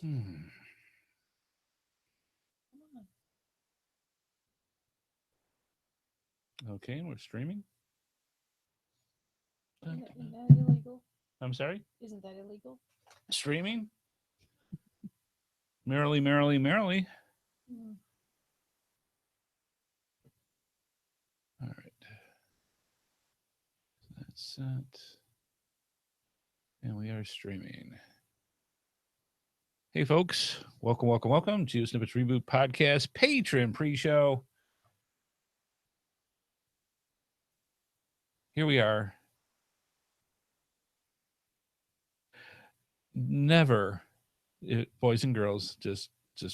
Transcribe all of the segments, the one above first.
Okay, we're streaming. Isn't that illegal? I'm sorry? Isn't that illegal? Streaming? Merrily, merrily, merrily. Mm. All right. That's it. And we are streaming. Hey, folks. Welcome, welcome, welcome. GeoSnippits Reboot Podcast, patron pre-show. Here we are. Never, boys and girls, just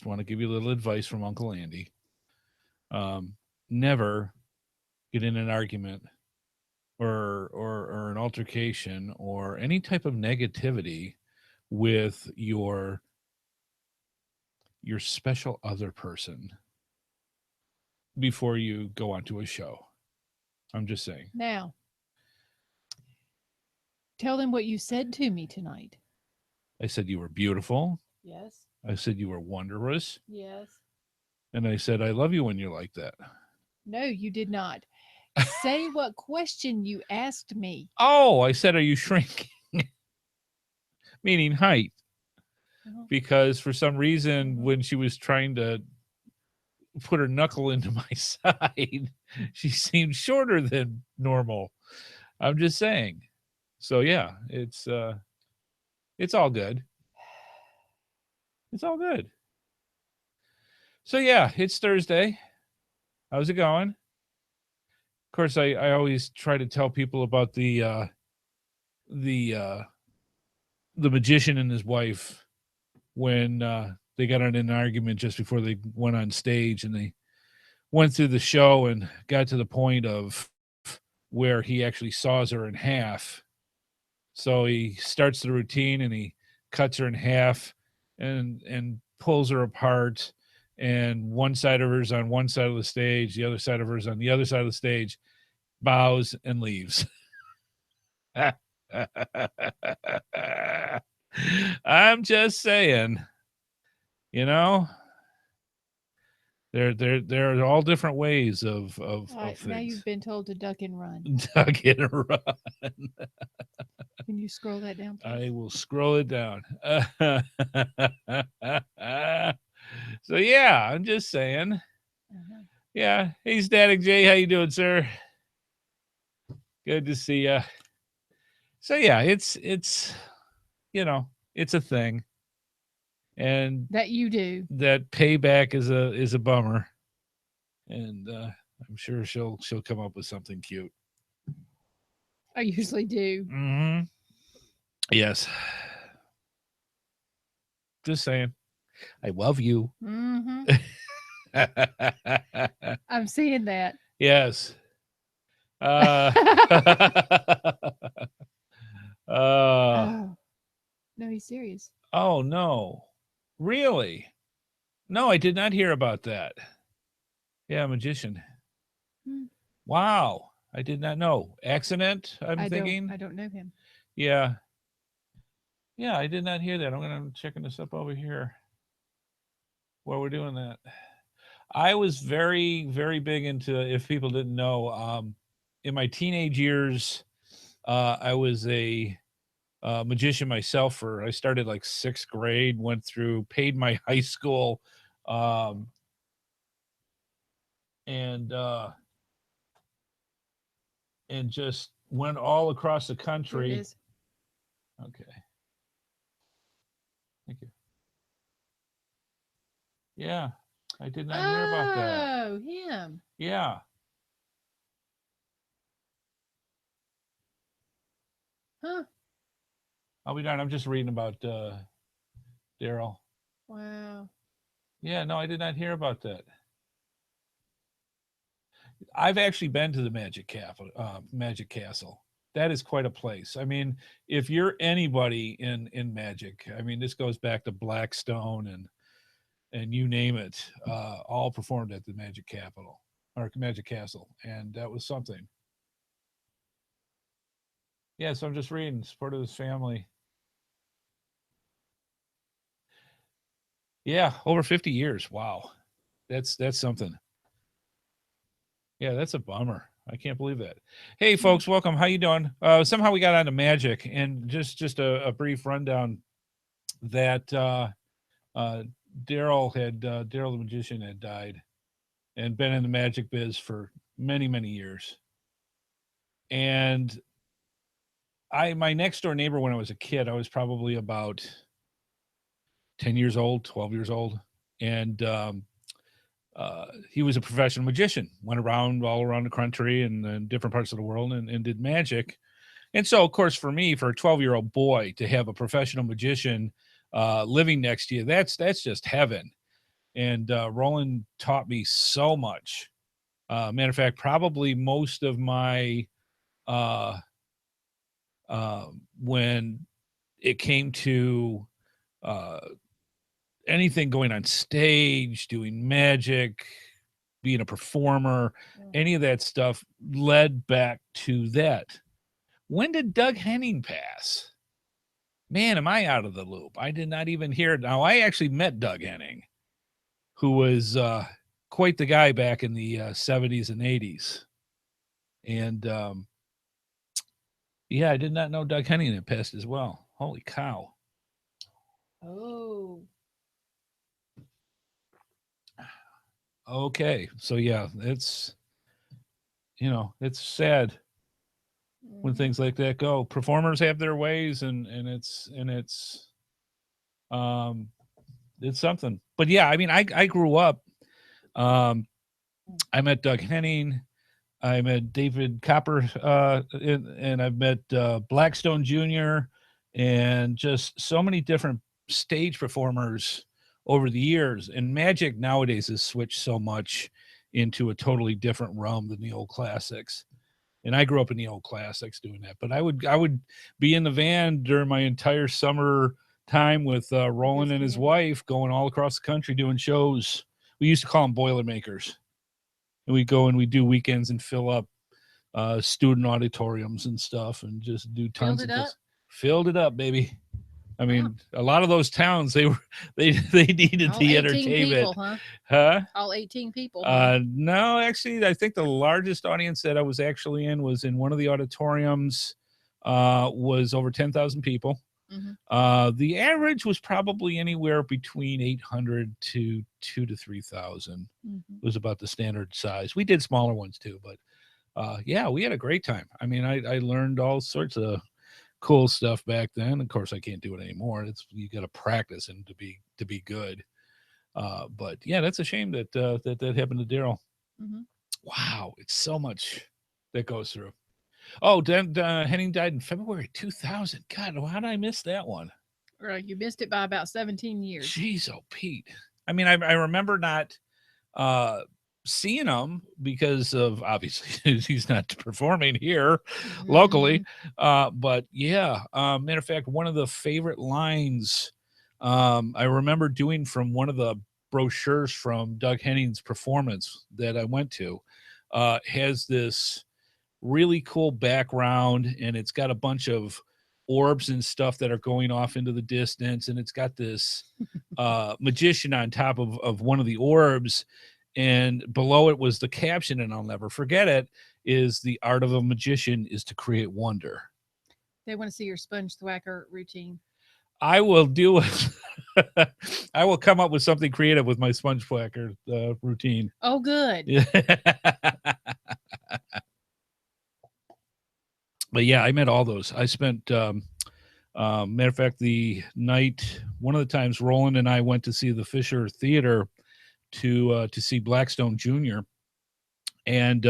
want to give you a little advice from Uncle Andy. Never get in an argument or an altercation or any type of negativity with your special other person before you go onto a show. I'm just saying. Now, tell them what you said to me tonight. I said you were beautiful. Yes. I said you were wondrous. Yes. And I said I love you when you're like that. No, you did not. Say what question you asked me. Oh, I said, are you shrinking? Meaning height. Because for some reason, when she was trying to put her knuckle into my side, she seemed shorter than normal. I'm just saying. So yeah, it's all good. It's all good. So yeah, it's Thursday. How's it going? Of course, I always try to tell people about the magician and his wife when they got in an argument just before they went on stage, and they went through the show and got to the point of where he actually saws her in half. So he starts the routine and he cuts her in half and pulls her apart, and one side of her is on one side of the stage, the other side of her is on the other side of the stage, bows and leaves. I'm just saying, you know, there are all different ways of things. Now you've been told to duck and run. Duck and run. Can you scroll that down, please? I will scroll it down. So yeah, I'm just saying. Yeah, hey Static J, how you doing, sir? Good to see you. So yeah, it's you know, it's a thing, and that you do. That payback is a bummer, and I'm sure she'll come up with something cute. I usually do. Mm-hmm. Yes. Just saying. I love you. Mm-hmm. I'm seeing that. Yes. Oh. No, he's serious. Oh, no. Really? No, I did not hear about that. Yeah, magician. Wow. I did not know. Accident, I'm thinking? I don't know him. Yeah. Yeah, I did not hear that. I'm going to checking this up over here while we're doing that. I was very, very big into, if people didn't know, in my teenage years, I was a magician myself. I started like 6th grade, went through, paid my high school, and just went all across the country. Here it is. Okay. Thank you. Yeah, I did not hear about that. Oh, him. Yeah. Huh. I'll be darned. I'm just reading about Daryl. Wow. Yeah, no, I did not hear about that. I've actually been to the Magic Castle. That is quite a place. I mean, if you're anybody in Magic, I mean, this goes back to Blackstone and you name it, all performed at the Magic Capital or Magic Castle, and that was something. Yeah, so I'm just reading. It's part of his family. Yeah, over 50 years. Wow. That's something. Yeah, that's a bummer. I can't believe that. Hey, folks, welcome. How you doing? Somehow we got onto magic, and just a brief rundown that Daryl the magician had died and been in the magic biz for many years. And my next door neighbor when I was a kid, I was probably about 10 years old, 12 years old, and he was a professional magician, went around all around the country and different parts of the world and did magic. And so, of course, for me, for a 12-year-old boy to have a professional magician living next to you, that's just heaven. And Roland taught me so much. Matter of fact, probably most of my when it came to uh, anything going on stage, doing magic, being a performer, any of that stuff led back to that. When did Doug Henning pass? Man, am I out of the loop? I did not even hear it. Now, I actually met Doug Henning, who was quite the guy back in the 70s and 80s. And yeah, I did not know Doug Henning had passed as well. Holy cow. Oh. Okay. So, yeah, it's sad when things like that go. Performers have their ways and it's something. But yeah, I mean, I grew up. I met Doug Henning. I met David Copper, and I've met Blackstone Jr. and just so many different stage performers over the years. And magic nowadays has switched so much into a totally different realm than the old classics. And I grew up in the old classics doing that. But I would be in the van during my entire summer time with Roland and his wife going all across the country doing shows. We used to call them Boilermakers. And we go and we do weekends and fill up student auditoriums and stuff and just do tons of this. Filled it up, baby. I mean, a lot of those towns they needed all the 18 entertainment. People, huh? All 18 people. No, actually, I think the largest audience that I was actually in was in one of the auditoriums. Was over 10,000 people. Mm-hmm. The average was probably anywhere between 800 to 2,000 to 3,000. Mm-hmm. Was about the standard size. We did smaller ones too, but yeah, we had a great time. I mean, I learned all sorts of cool stuff back then. Of course, I can't do it anymore. You got to practice and to be good. But yeah, that's a shame that that happened to Daryl. Mm-hmm. Wow, it's so much that goes through. Oh, Henning died in February 2000. God, how did I miss that one? Right, you missed it by about 17 years. Jeez, oh, Pete. I mean, I remember not seeing him because of obviously he's not performing here locally. But yeah, matter of fact, one of the favorite lines I remember doing from one of the brochures from Doug Henning's performance that I went to has this really cool background, and it's got a bunch of orbs and stuff that are going off into the distance, and it's got this magician on top of one of the orbs, and below it was the caption, and I'll never forget it, is the art of a magician is to create wonder. They want to see your sponge thwacker routine. I will do it. I will come up with something creative with my sponge thwacker routine. Oh, good. Yeah. But yeah, I met all those. I spent, matter of fact, one of the times Roland and I went to see the Fisher Theater to see Blackstone Jr. And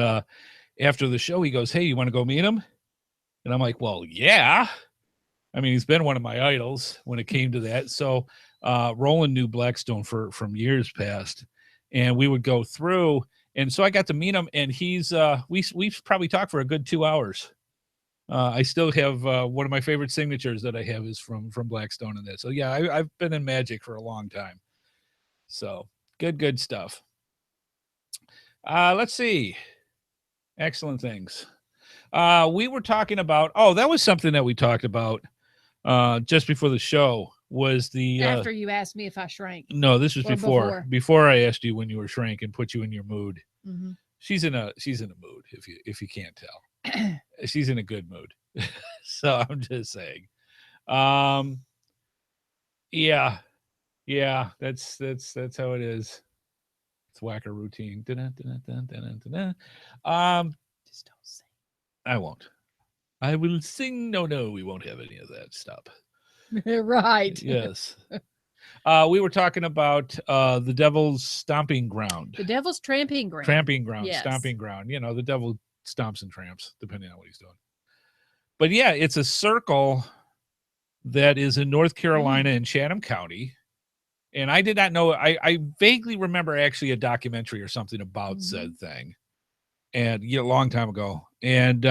after the show, he goes, "Hey, you want to go meet him?" And I'm like, "Well, yeah." I mean, he's been one of my idols when it came to that. So Roland knew Blackstone from years past, and we would go through. And so I got to meet him, and he's we've probably talked for a good 2 hours. I still have one of my favorite signatures that I have is from Blackstone and that. So yeah, I've been in magic for a long time. So good stuff. Let's see. Excellent things. We were talking about, that was something that we talked about just before the show was the After you asked me if I shrank. no, this was Or before I asked you when you were shrank and put you in your mood. Mm-hmm. She's in a mood, if you can't tell. She's in a good mood. So I'm just saying. Yeah, that's how it is. It's whacker routine. Just don't sing. I won't. I will sing. No, we won't have any of that stuff. Right. Yes. We were talking about the devil's stomping ground. The devil's tramping ground. Tramping ground, yes. stomping ground. You know, the devil stomps and tramps, depending on what he's doing. But yeah, it's a circle that is in North Carolina in Chatham County. And I did not know. I vaguely remember actually a documentary or something about said thing, and a long time ago. And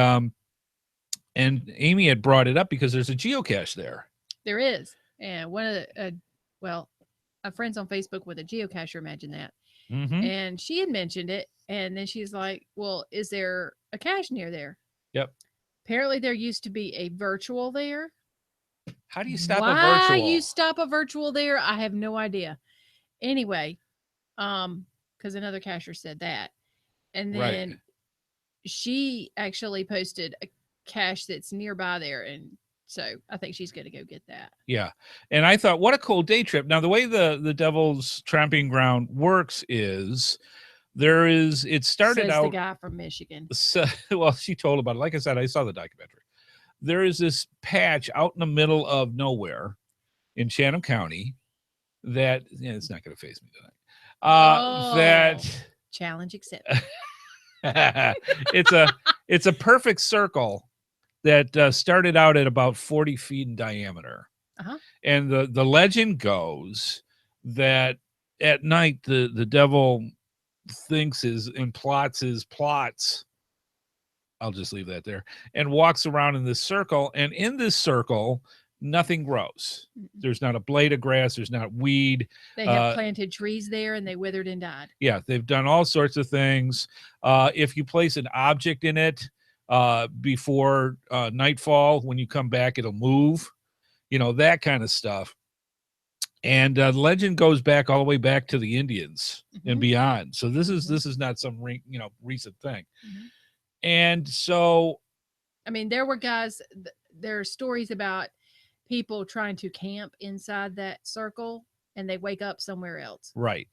Amy had brought it up because there's a geocache there. There is, and one of the our friends on Facebook with a geocacher. Imagine that. Mm-hmm. And she had mentioned it, and then she's like, "Well, is there a cache near there?" Yep. Apparently, there used to be a virtual there. How do you stop Why a virtual? you stop a virtual there? I have no idea. Anyway, because another cacher said that, and then she actually posted a cache that's nearby there, and so I think she's going to go get that. Yeah, and I thought, what a cool day trip. Now, the way the Devil's Tramping Ground works is it started Says out the guy from Michigan. So, well, she told about it. Like I said, I saw the documentary. There is this patch out in the middle of nowhere in Chatham County that it's not going to faze me tonight. That challenge accepted. it's a perfect circle that started out at about 40 feet in diameter. And the legend goes that at night the devil thinks and plots his plots. I'll just leave that there, and walks around in this circle. And in this circle, nothing grows. There's not a blade of grass. There's not weed. They have planted trees there, and they withered and died. Yeah, they've done all sorts of things. If you place an object in it before nightfall, when you come back, it'll move. That kind of stuff. And legend goes back all the way back to the Indians and beyond. So this is not some recent thing. And so, I mean, there were guys. There are stories about people trying to camp inside that circle, and they wake up somewhere else. Right.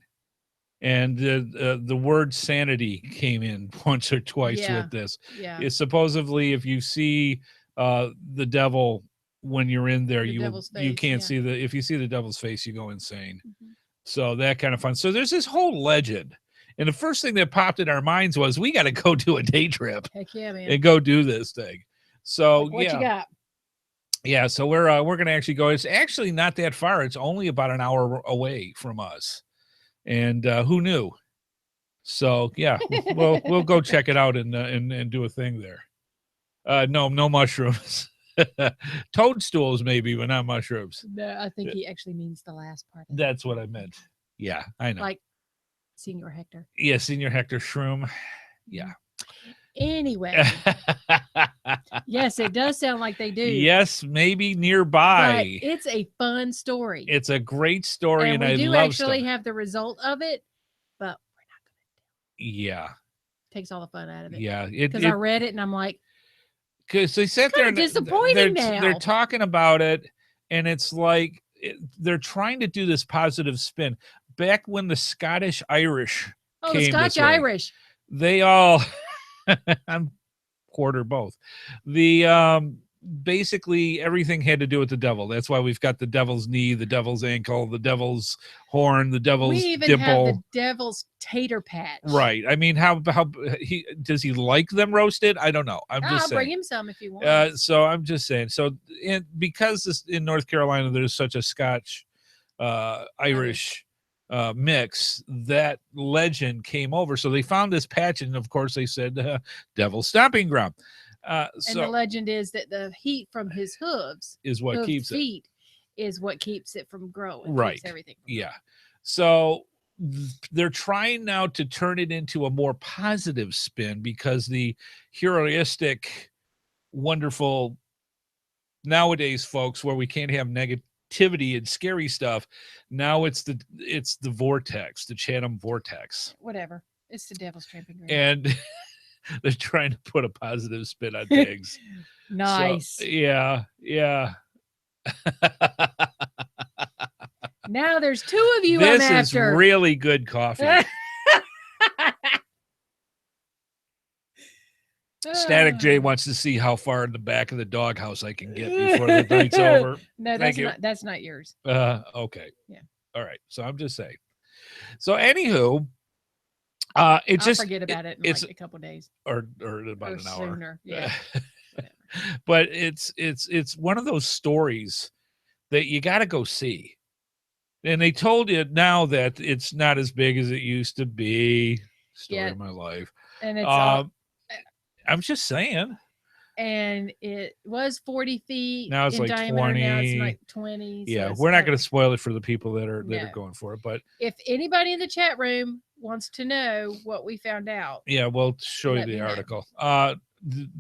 And the word sanity came in once or twice with this. Yeah. It's supposedly if you see the devil when you're in there, you can't see if you see the devil's face, you go insane. So that kind of fun. So there's this whole legend. And the first thing that popped in our minds was we got to go do a day trip. Heck yeah, man. And go do this thing. So what you got? Yeah, so we're going to actually go. It's actually not that far. It's only about an hour away from us. And who knew? So yeah, we'll go check it out and do a thing there. No mushrooms. Toadstools maybe, but not mushrooms. No, I think he actually means the last part. That's what I meant. Yeah, I know. Like Senior Hector. Yeah, Senior Hector Shroom. Yeah. Anyway. Yes, it does sound like they do. Yes, maybe nearby. But it's a fun story. It's a great story, and we I do love actually stuff. have the result of it, but we're not going to. Yeah. Takes all the fun out of it. Yeah. Because I read it and I'm like, because they sat there and disappointing now. They're talking about it, and it's like they're trying to do this positive spin. Back when the Scottish Irish came the Scotch Irish, they all I'm quarter both. The basically everything had to do with the devil. That's why we've got the devil's knee, the devil's ankle, the devil's horn, the devil's we even dimple. have the devil's tater patch. Right. I mean, how does he like them roasted? I don't know. I'll bring him some if you want. So I'm just saying. So because in North Carolina there's such a Scotch Irish mix, that legend came over. So they found this patch, and of course they said devil's stomping ground. And the legend is that the heat from his hooves is what keeps feet is what keeps it from growing. Right. Keeps everything from growing. So they're trying now to turn it into a more positive spin, because the heuristic, wonderful nowadays folks, where we can't have activity and scary stuff. Now it's the vortex, the Chatham vortex. Whatever. It's the devil's tramping ground. And they're trying to put a positive spin on things. Nice. So, yeah. Now there's 2 of you. This I'm is after. really good coffee. Static J wants to see how far in the back of the doghouse I can get before the night's over. No, that's not yours. Okay. Yeah. All right. So I'm just saying. So anywho, I'll forget about it in like a couple of days. Or about an hour. Sooner. Yeah. But it's one of those stories that you got to go see. And they told you now that it's not as big as it used to be. Story of my life. And it's I'm just saying. And it was 40 feet. Now it's in like diameter. 20. Now it's like 20. Yeah, we're not going to spoil it for the people that are going for it. But if anybody in the chat room wants to know what we found out, yeah, we'll show you the article.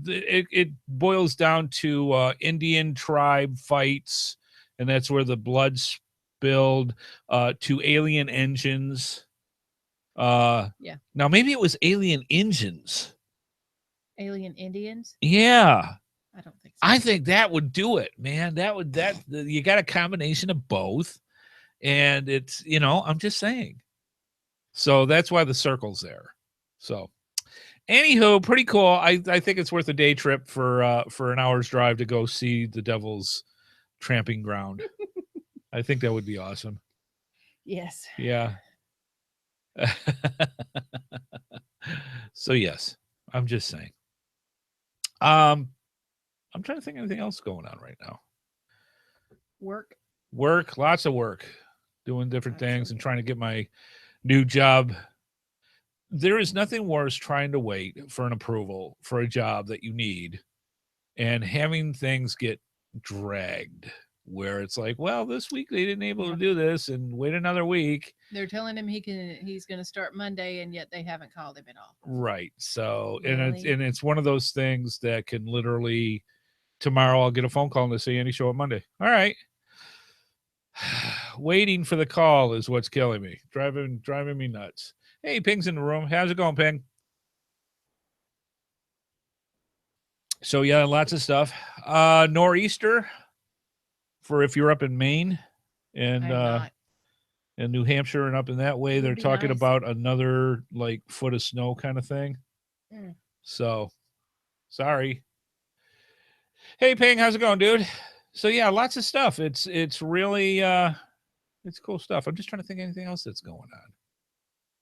It boils down to Indian tribe fights, and that's where the blood spilled, to alien engines. Now maybe it was alien engines. Alien Indians? Yeah. I don't think so. I think that would do it, man. You got a combination of both. And it's, I'm just saying. So that's why the circle's there. So anywho, pretty cool. I think it's worth a day trip for an hour's drive to go see the devil's tramping ground. I think that would be awesome. Yes. Yeah. So yes, I'm just saying. I'm trying to think of anything else going on right now. Work, lots of work, doing different things and trying to get my new job. There is nothing worse trying to wait for an approval for a job that you need and having things get dragged where it's like, well, this week they didn't able to do this and wait another week. They're telling him he's going to start Monday, and yet they haven't called him at all. Right. So, really? and it's one of those things that can literally tomorrow I'll get a phone call and they say, Andy, show up Monday. All right. Waiting for the call is what's killing me. Driving me nuts. Hey, Ping's in the room. How's it going, Ping? So yeah, lots of stuff. Nor'easter for if you're up in Maine and New Hampshire and up in that way, they're talking about another like foot of snow kind of thing. So sorry. Hey Ping, how's it going, dude? So yeah, lots of stuff. It's really it's cool stuff. I'm just trying to think of anything else that's going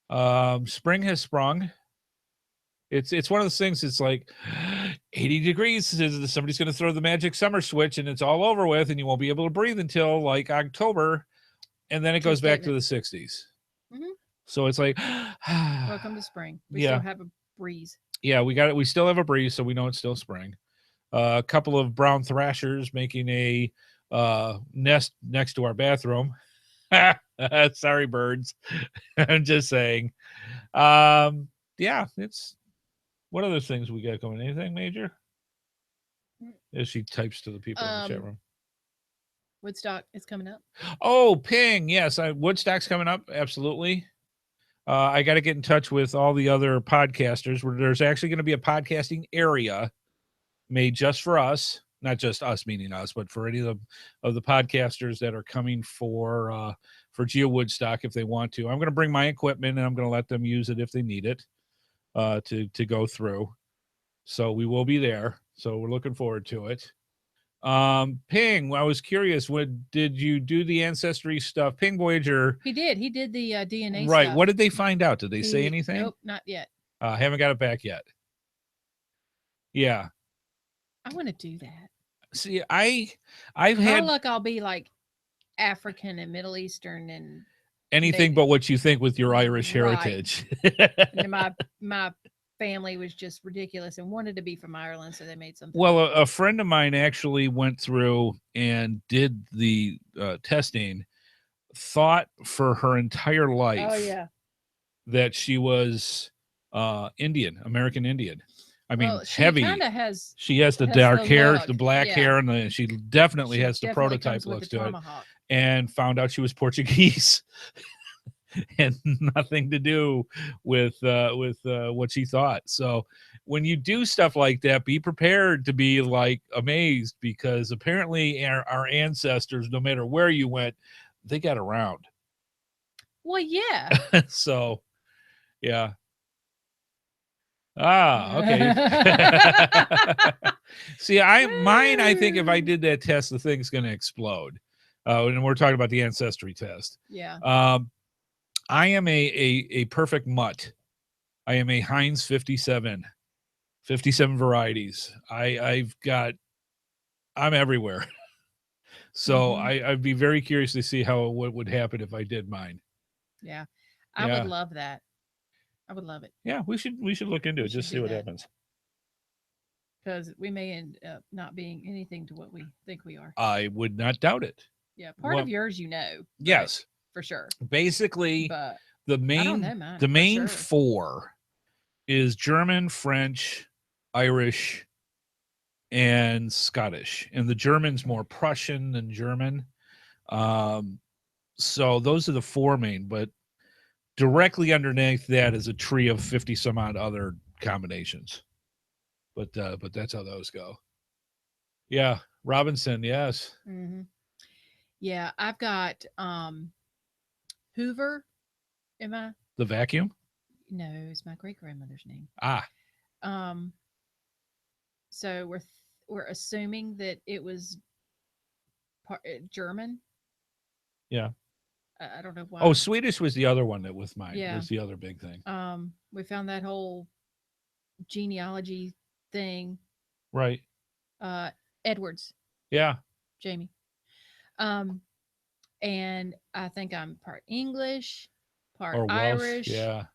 on. Spring has sprung. It's one of those things. It's like 80 degrees. Somebody's going to throw the magic summer switch, and it's all over with, and you won't be able to breathe until like October, and then it goes back to the 60s. Mm-hmm. So it's like, welcome to spring. We still have a breeze. Yeah, we got it. We still have a breeze, so we know it's still spring. A couple of brown thrashers making a nest next to our bathroom. Sorry, birds. I'm just saying. Yeah, it's. What other things we got going? Anything major? As she types to the people in the chat room. Woodstock is coming up. Oh, Ping. Yes, Woodstock's coming up. Absolutely. I got to get in touch with all the other podcasters. There's actually going to be a podcasting area made just for us. Not just us, meaning us, but for any of the podcasters that are coming for Geo Woodstock if they want to. I'm going to bring my equipment and I'm going to let them use it if they need it. To go through. So we will be there. So we're looking forward to it. Ping, I was curious, did you do the ancestry stuff? Ping Voyager. He did the DNA right. stuff. What did they find out? Did they say anything? Nope, not yet. Haven't got it back yet. Yeah. I want to do that. See, I've had luck I'll be like African and Middle Eastern and anything but what you think with your Irish heritage. And my family was just ridiculous and wanted to be from Ireland, so they made something. Well, a friend of mine actually went through and did the testing, thought for her entire life that she was Indian, American Indian. I mean, heavy. She has the dark hair, the black hair, and she definitely has the prototype looks to it. and found out she was Portuguese. And nothing to do with what she thought. So when you do stuff like that, be prepared to be like amazed, because apparently our ancestors, no matter where you went, they got around. Well, yeah. So, yeah. Okay. See, mine, I think if I did that test, the thing's going to explode. And we're talking about the ancestry test. Yeah. I am a perfect mutt. I am a Heinz 57 varieties. I'm everywhere. So I'd be very curious to see what would happen if I did mine. Yeah. I would love that. I would love it. Yeah, we should look into it, just see what happens. Because we may end up not being anything to what we think we are. I would not doubt it. Yeah, part of yours, yes, for sure. Basically, but the main four is German, French, Irish, and Scottish, and the German's more Prussian than German. So those are the four main, but directly underneath that is a tree of 50 some odd other combinations. But that's how those go. Yeah, Robinson, yes. Mm-hmm. Yeah, I've got Hoover. Am I? The vacuum? No, it's my great grandmother's name. So we're assuming that it was German. Yeah. I don't know why. Oh, Swedish was the other one that was mine. Yeah. Was the other big thing. We found that whole genealogy thing. Right. Edwards. Yeah. Jamie. And I think I'm part English, part Irish. Yeah.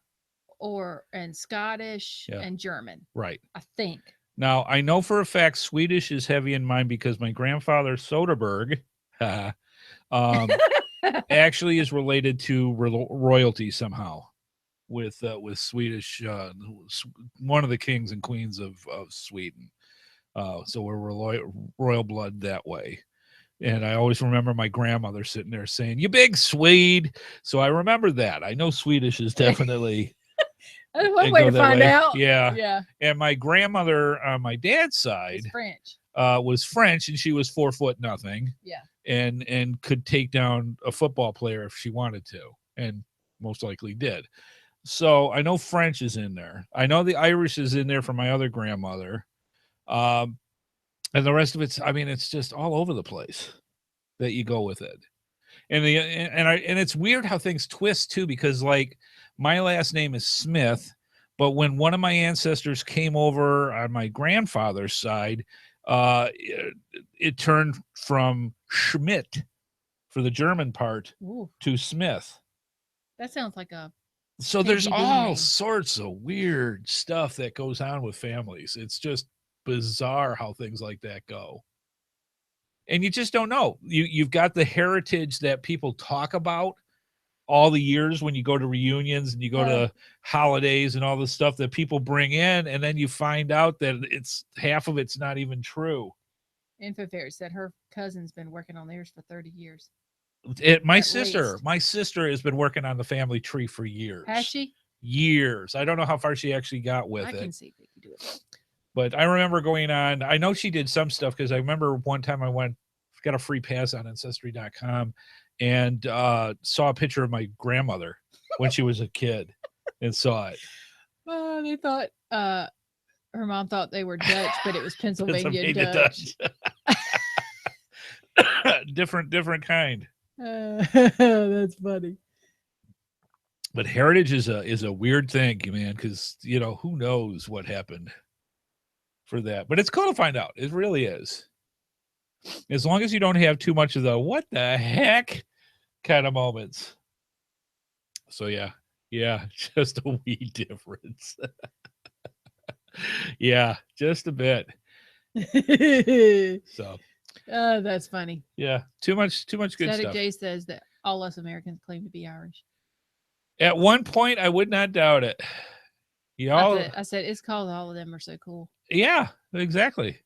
And Scottish and German. Right. I think. Now, I know for a fact Swedish is heavy in mine because my grandfather Soderbergh actually is related to royalty somehow with Swedish, one of the kings and queens of Sweden. So we're royal blood that way. And I always remember my grandmother sitting there saying, "You big Swede." So I remember that. I know Swedish is definitely that's one way to find out. Yeah. Yeah. And my grandmother on my dad's side was French, and she was 4 foot nothing. Yeah. And could take down a football player if she wanted to, and most likely did. So I know French is in there. I know the Irish is in there for my other grandmother. And the rest of it's just all over the place that you go with it. And it's weird how things twist too, because like my last name is Smith, but when one of my ancestors came over on my grandfather's side, it turned from Schmidt for the German part to Smith. That sounds like so there's all sorts of weird stuff that goes on with families. It's just bizarre how things like that go. And you just don't know. You've got the heritage that people talk about all the years when you go to reunions and you go to holidays and all the stuff that people bring in, and then you find out that it's half of it's not even true. InfoFair said her cousin's been working on theirs for 30 years. My sister has been working on the family tree for years. Has she? Years. I don't know how far she actually got with it. I can see if you do it. But I remember going on, I know she did some stuff because I remember one time I got a free pass on Ancestry.com and saw a picture of my grandmother when she was a kid and saw it. They thought, her mom thought they were Dutch, but it was Pennsylvania Dutch. different kind. That's funny. But heritage is a weird thing, man, because, who knows what happened for that. But it's cool to find out. It really is. As long as you don't have too much of the what the heck kind of moments. So yeah, just a wee difference. Yeah, just a bit. So that's funny. Yeah, too much good Static stuff. J says that all us Americans claim to be Irish. At one point, I would not doubt it. I said it's called all of them are so cool. Yeah, exactly.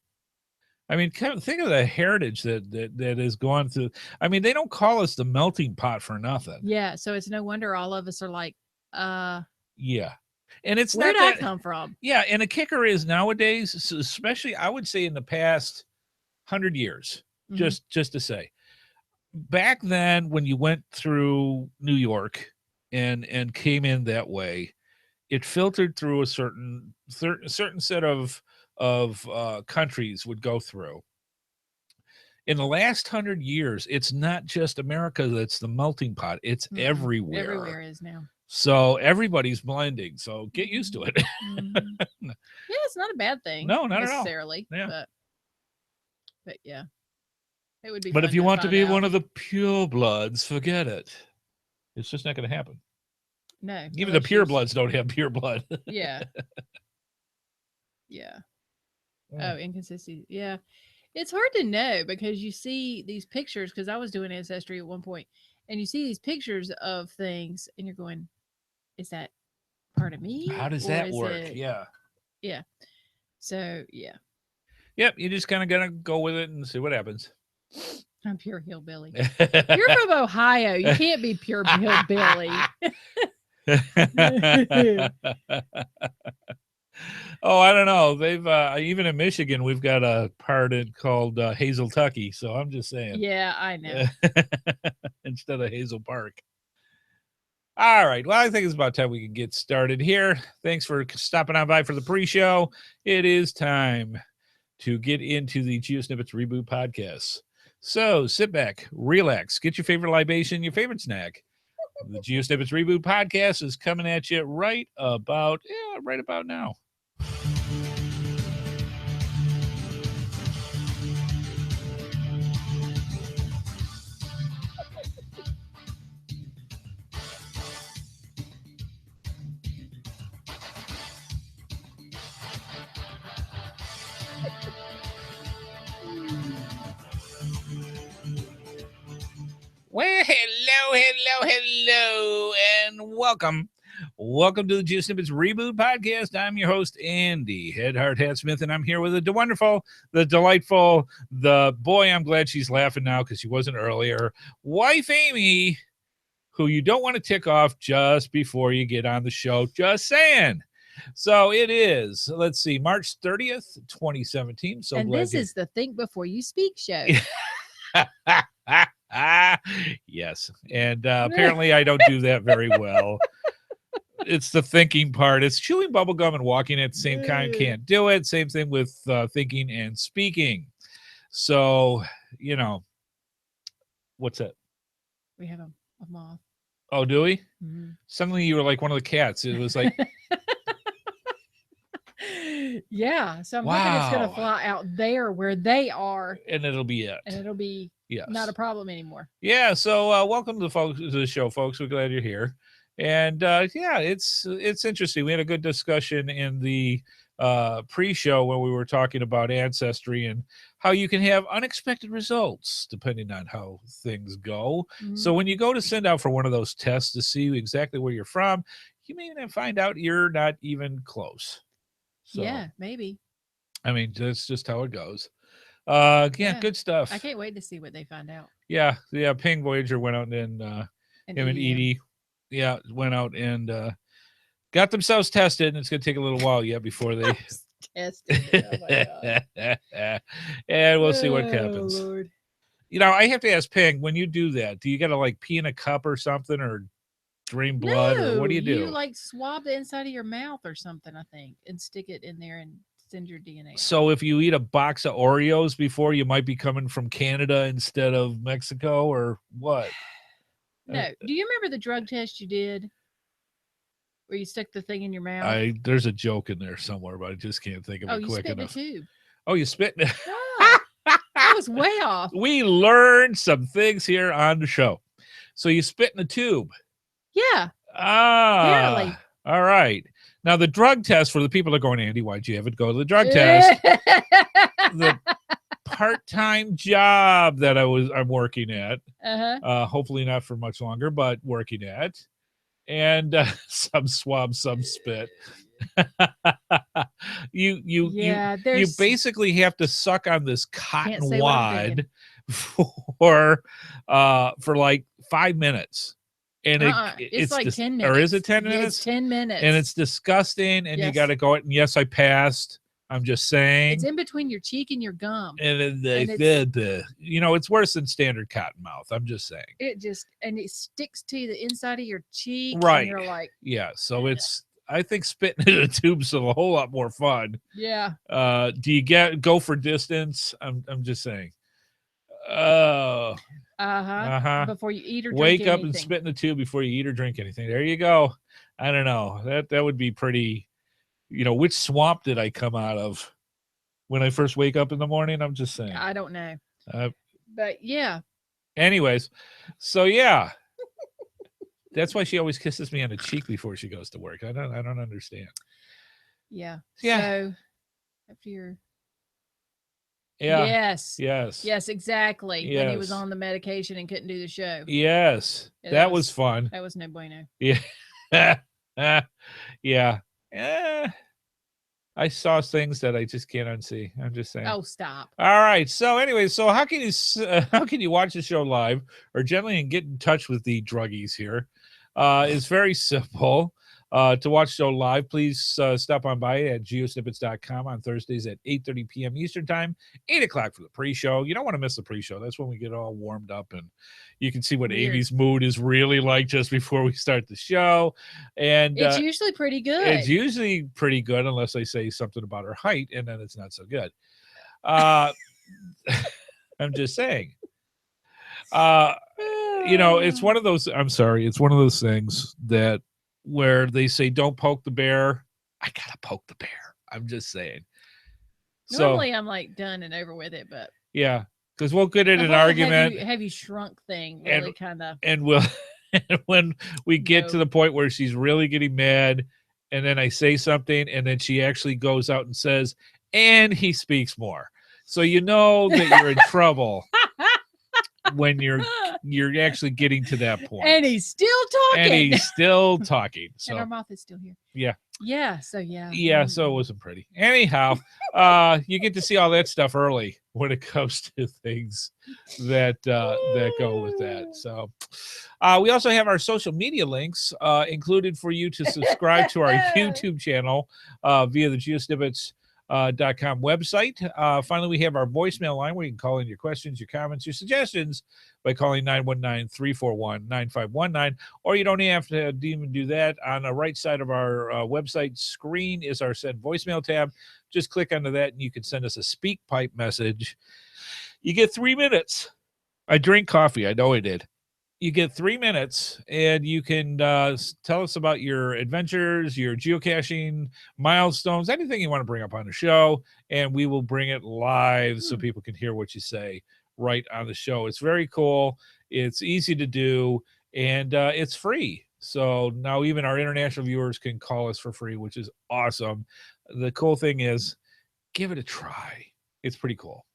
I mean, kind of think of the heritage that has gone through. I mean, they don't call us the melting pot for nothing. Yeah, so it's no wonder all of us are like, yeah. And it's where not did I that come from? Yeah, and the kicker is nowadays, especially I would say in the past 100 years, just to say, back then when you went through New York and came in that way, it filtered through a certain set of countries would go through. In the last 100 years, it's not just America that's the melting pot. It's everywhere. Everywhere is now. So everybody's blending. So get used to it. Yeah, it's not a bad thing. No, not necessarily. At all. Yeah. But yeah. It would be But fun if you want to be out. one of the purebloods, forget it. It's just not going to happen. No. Even the purebloods don't have pure blood. Yeah. Yeah. Oh, inconsistency. Yeah. It's hard to know because you see these pictures, because I was doing Ancestry at one point, and you see these pictures of things, and you're going, is that part of me? How does that work? Yeah. Yeah. So, yeah. Yep. You just kind of got to go with it and see what happens. I'm pure hillbilly. You're from Ohio. You can't be pure hillbilly. Oh, I don't know. They've even in Michigan, we've got a part called Hazeltucky. So I'm just saying. Yeah, I know. Instead of Hazel Park. All right. Well, I think it's about time we can get started here. Thanks for stopping on by for the pre-show. It is time to get into the GeoSnippits Reboot Podcast. So sit back, relax, get your favorite libation, your favorite snack. The GeoSnippits Reboot Podcast is coming at you right about now. Well, hello, and welcome. Welcome to the GeoSnippits Reboot Podcast. I'm your host, Andy HeadHardHat Smith, and I'm here with the wonderful, the delightful, the boy, I'm glad she's laughing now because she wasn't earlier, wife Amy, who you don't want to tick off just before you get on the show. Just saying. So it is, let's see, March 30th, 2017. So and this is the Think Before You Speak show. Yes. And apparently I don't do that very well. It's the thinking part. It's chewing bubble gum and walking at the same time. Can't do it. Same thing with thinking and speaking. So, you know, what's that? We have a moth. Oh, do we? Mm-hmm. Suddenly you were like one of the cats. It was like... Yeah. So I'm hoping it's going to fly out there where they are. And it'll be it. And it'll be not a problem anymore. Yeah. So welcome to the show, folks. We're glad you're here. And it's interesting. We had a good discussion in the pre-show when we were talking about ancestry and how you can have unexpected results depending on how things go. Mm-hmm. So when you go to send out for one of those tests to see exactly where you're from, you may even find out you're not even close. So, yeah, maybe. I mean, that's just how it goes. Good stuff. I can't wait to see what they find out. Yeah. Ping Voyager went out and him and Edie. Yeah, went out and got themselves tested, and it's going to take a little while yet before they tested. Oh my God. And we'll see what happens. Lord. You know, I have to ask Ping, when you do that, do you got to like pee in a cup or something, or drain blood, or what do you do? You like swab the inside of your mouth or something, I think, and stick it in there and send your DNA. So if you eat a box of Oreos before, you might be coming from Canada instead of Mexico, or what? No. Do you remember the drug test you did where you stuck the thing in your mouth? There's a joke in there somewhere, but I just can't think of it quick enough. Oh, you spit in a tube. Oh, you spit in it? I was way off. We learned some things here on the show. So you spit in a tube. Yeah. Apparently. All right. Now the drug test, for the people that are going, Andy, why'd you have it go to the drug test? The part-time job that I'm working at, hopefully not for much longer, but working at, and some swab, some spit. You basically have to suck on this cotton wad for like 5 minutes. And it's like 10 minutes. Or is it 10 minutes? It's 10 minutes. And it's disgusting. And you got to go. And yes, I passed. I'm just saying. It's in between your cheek and your gum. And it's worse than standard cottonmouth. I'm just saying. It sticks to the inside of your cheek. Right. And you're like, yeah. So I think spitting in a tube's a whole lot more fun. Yeah. Do you go for distance? I'm just saying. Before you eat or drink wake up anything. And spit in the tube before you eat or drink anything. There you go. I don't know. That would be pretty. Which swamp did I come out of when I first wake up in the morning? I'm just saying. I don't know. But yeah. Anyways, so yeah. That's why she always kisses me on the cheek before she goes to work. I don't understand. Yeah. Yeah. So after your Yeah. Yes, exactly. Yes. When he was on the medication and couldn't do the show. Yes. Yeah, that was fun. That was no bueno. Yeah. Yeah. I saw things that I just can't unsee. I'm just saying. Oh, stop. All right. So anyway, how can you watch the show live or generally get in touch with the druggies here? It's very simple. To watch the show live, please stop on by at geosnippits.com on Thursdays at 8:30 p.m. Eastern Time, 8 o'clock for the pre-show. You don't want to miss the pre-show. That's when we get all warmed up and you can see what Amy's mood is really like just before we start the show. And it's usually pretty good. It's usually pretty good unless I say something about her height, and then it's not so good. I'm just saying. It's one of those. I'm sorry. It's one of those things that where they say don't poke the bear. I gotta poke the bear. I'm just saying. Normally, I'm like done and over with it, but yeah, because we'll get in an argument. Have you shrunk thing really kind of, and when we get to the point where she's really getting mad, and then I say something, and then she actually goes out and says, and he speaks more, so you know that you're in trouble. When you're actually getting to that point, and he's still talking, so and our mouth is still here. So it wasn't pretty. Anyhow, you get to see all that stuff early when it comes to things that go with that. So we also have our social media links included for you to subscribe to our YouTube channel via the GeoSnippits .com website. Finally, we have our voicemail line where you can call in your questions, your comments, your suggestions by calling 919-341-9519, or you don't have to even do that. On the right side of our website screen is our send voicemail tab. Just click onto that and you can send us a speak pipe message. You get 3 minutes. I drink coffee. I know I did. You get 3 minutes and you can tell us about your adventures, your geocaching milestones, anything you want to bring up on the show, and we will bring it live so people can hear what you say right on the show. It's very cool. It's easy to do, and it's free. So now even our international viewers can call us for free, which is awesome. The cool thing is, give it a try. It's pretty cool.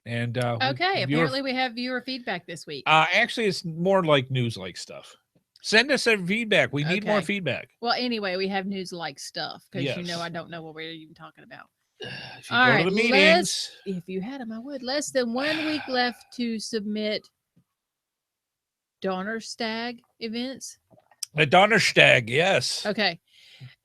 And apparently we have viewer feedback this week. Actually, it's more like news-like stuff. Send us some feedback. We need more feedback. Well, anyway, we have news-like stuff because I don't know what we're even talking about. If you go to the meetings, if you had them, I would. Less than 1 week left to submit Donnerstag events. The Donnerstag, yes. Okay.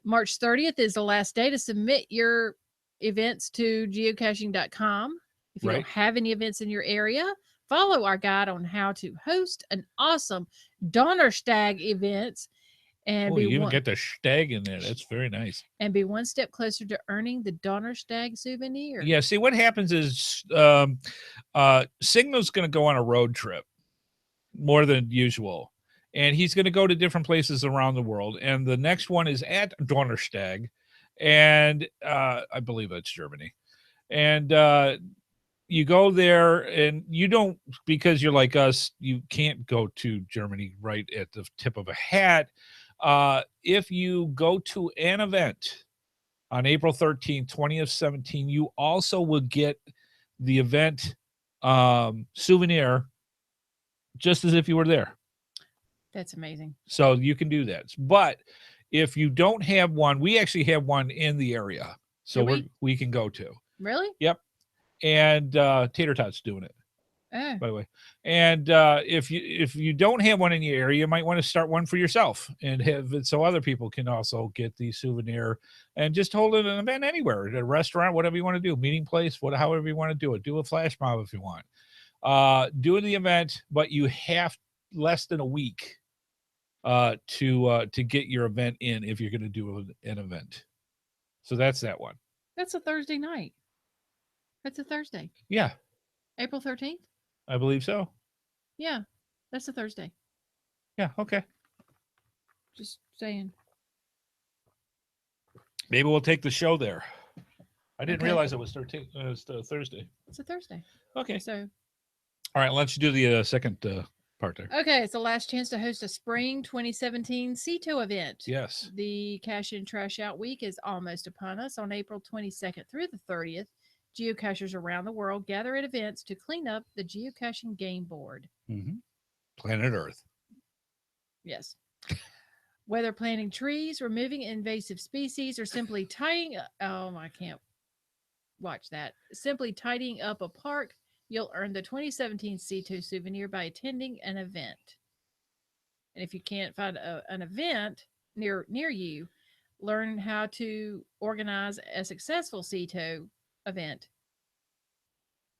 March 30th is the last day to submit your events to geocaching.com. If you don't have any events in your area, follow our guide on how to host an awesome Donnerstag event. And you even get the stag in there. That's very nice. And be one step closer to earning the Donnerstag souvenir. Yeah, see, what happens is Signal's going to go on a road trip more than usual. And he's going to go to different places around the world. And the next one is at Donnerstag. And I believe that's Germany. And you go there and you don't, because you're like us, you can't go to Germany right at the tip of a hat. If you go to an event on April 13th, 2017, you also will get the event souvenir just as if you were there. That's amazing. So you can do that. But If you don't have one, we actually have one in the area, so we can go to. Really? Yep. And Tater Tot's doing it, by the way. And if you don't have one in your area, you might want to start one for yourself and have it so other people can also get the souvenir and just hold an event anywhere, at a restaurant, whatever you want to do, meeting place, however you want to do it. Do a flash mob if you want. Do the event, but you have less than a week to get your event in if you're going to do an event. So that's that one. That's a Thursday night. That's a Thursday. Yeah. April 13th? I believe so. Yeah. That's a Thursday. Yeah, okay. Just saying. Maybe we'll take the show there. I didn't realize it was Thursday. It's a Thursday. Okay. So. All right, let's do the second part there. Okay, it's the last chance to host a spring 2017 CETO event. Yes. The Cash In Trash Out week is almost upon us. On April 22nd through the 30th, geocachers around the world gather at events to clean up the geocaching game board. Mm-hmm. Planet Earth. Yes. Whether planting trees, removing invasive species, or simply tidying I can't watch that. Simply tidying up a park, you'll earn the 2017 CETO souvenir by attending an event. And if you can't find an event near you, learn how to organize a successful CETO event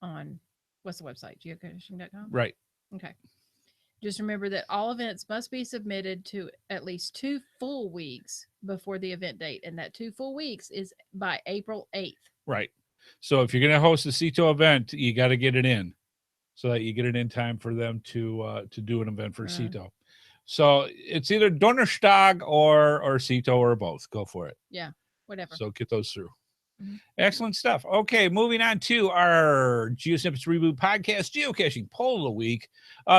on, what's the website? Geocaching.com? Right. Okay. Just remember that all events must be submitted to at least 2 full weeks before the event date. And that 2 full weeks is by April 8th. Right. So if you're going to host a CETO event, you got to get it in so that you get it in time for them to do an event for CETO. So it's either Donnerstag or CETO or both. Go for it. Yeah, whatever. So get those through. Mm-hmm. Excellent stuff. Okay, moving on to our GeoSnippits Reboot Podcast Geocaching Poll of the Week.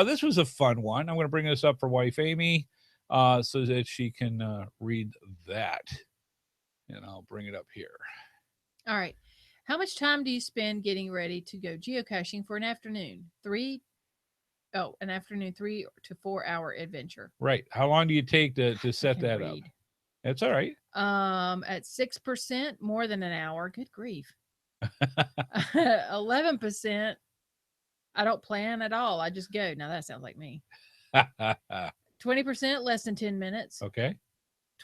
This was a fun one. I'm going to bring this up for wife Amy so that she can read that. And I'll bring it up here. All right. How much time do you spend getting ready to go geocaching for an afternoon? 3 to 4 hour adventure. Right. How long do you take to set that up? That's all right. At 6%, more than an hour. Good grief. 11%, I don't plan at all. I just go. Now that sounds like me. 20%, less than 10 minutes. Okay.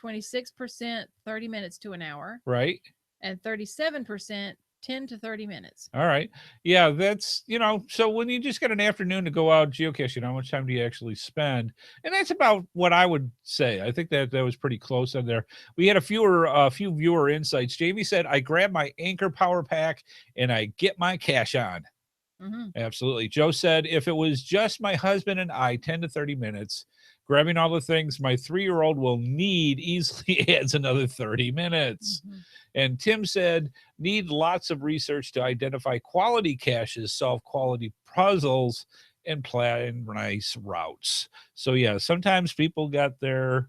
26%, 30 minutes to an hour. Right. And 37%, 10 to 30 minutes. All right. Yeah, that's, so when you just got an afternoon to go out geocaching, how much time do you actually spend? And that's about what I would say. I think that was pretty close on there. We had a few viewer insights. Jamie said, I grab my Anchor Power Pack and I get my cache on. Mm-hmm. Absolutely. Joe said, if it was just my husband and I, 10 to 30 minutes, grabbing all the things my 3-year-old will need easily adds another 30 minutes. Mm-hmm. And Tim said, need lots of research to identify quality caches, solve quality puzzles, and plan nice routes. So, yeah, sometimes people got their,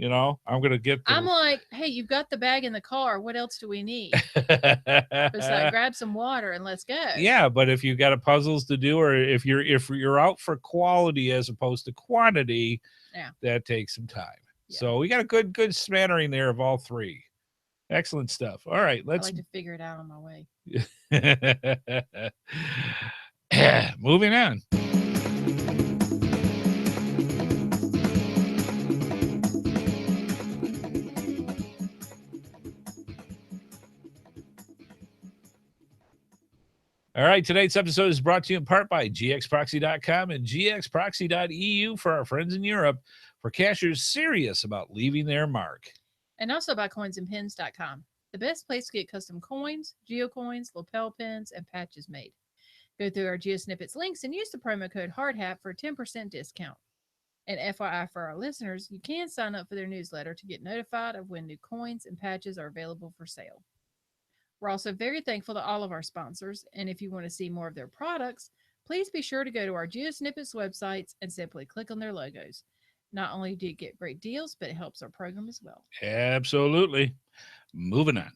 I'm going to get I'm like, hey, you've got the bag in the car. What else do we need? Besides, grab some water and let's go. Yeah, but if you've got puzzles to do, or if you're out for quality as opposed to quantity, that takes some time. Yeah. So we got a good smattering there of all three. Excellent stuff. All right, let's. I like to figure it out on my way. Moving on. All right, tonight's episode is brought to you in part by gxproxy.com and gxproxy.eu for our friends in Europe, for cachers serious about leaving their mark. And also by coinsandpins.com, the best place to get custom coins, geocoins, lapel pins, and patches made. Go through our GeoSnippits links and use the promo code HeadHardHat for a 10% discount. And FYI for our listeners, you can sign up for their newsletter to get notified of when new coins and patches are available for sale. We're also very thankful to all of our sponsors, and if you want to see more of their products, please be sure to go to our GeoSnippits websites and simply click on their logos. Not only do you get great deals, but it helps our program as well. Absolutely. Moving on.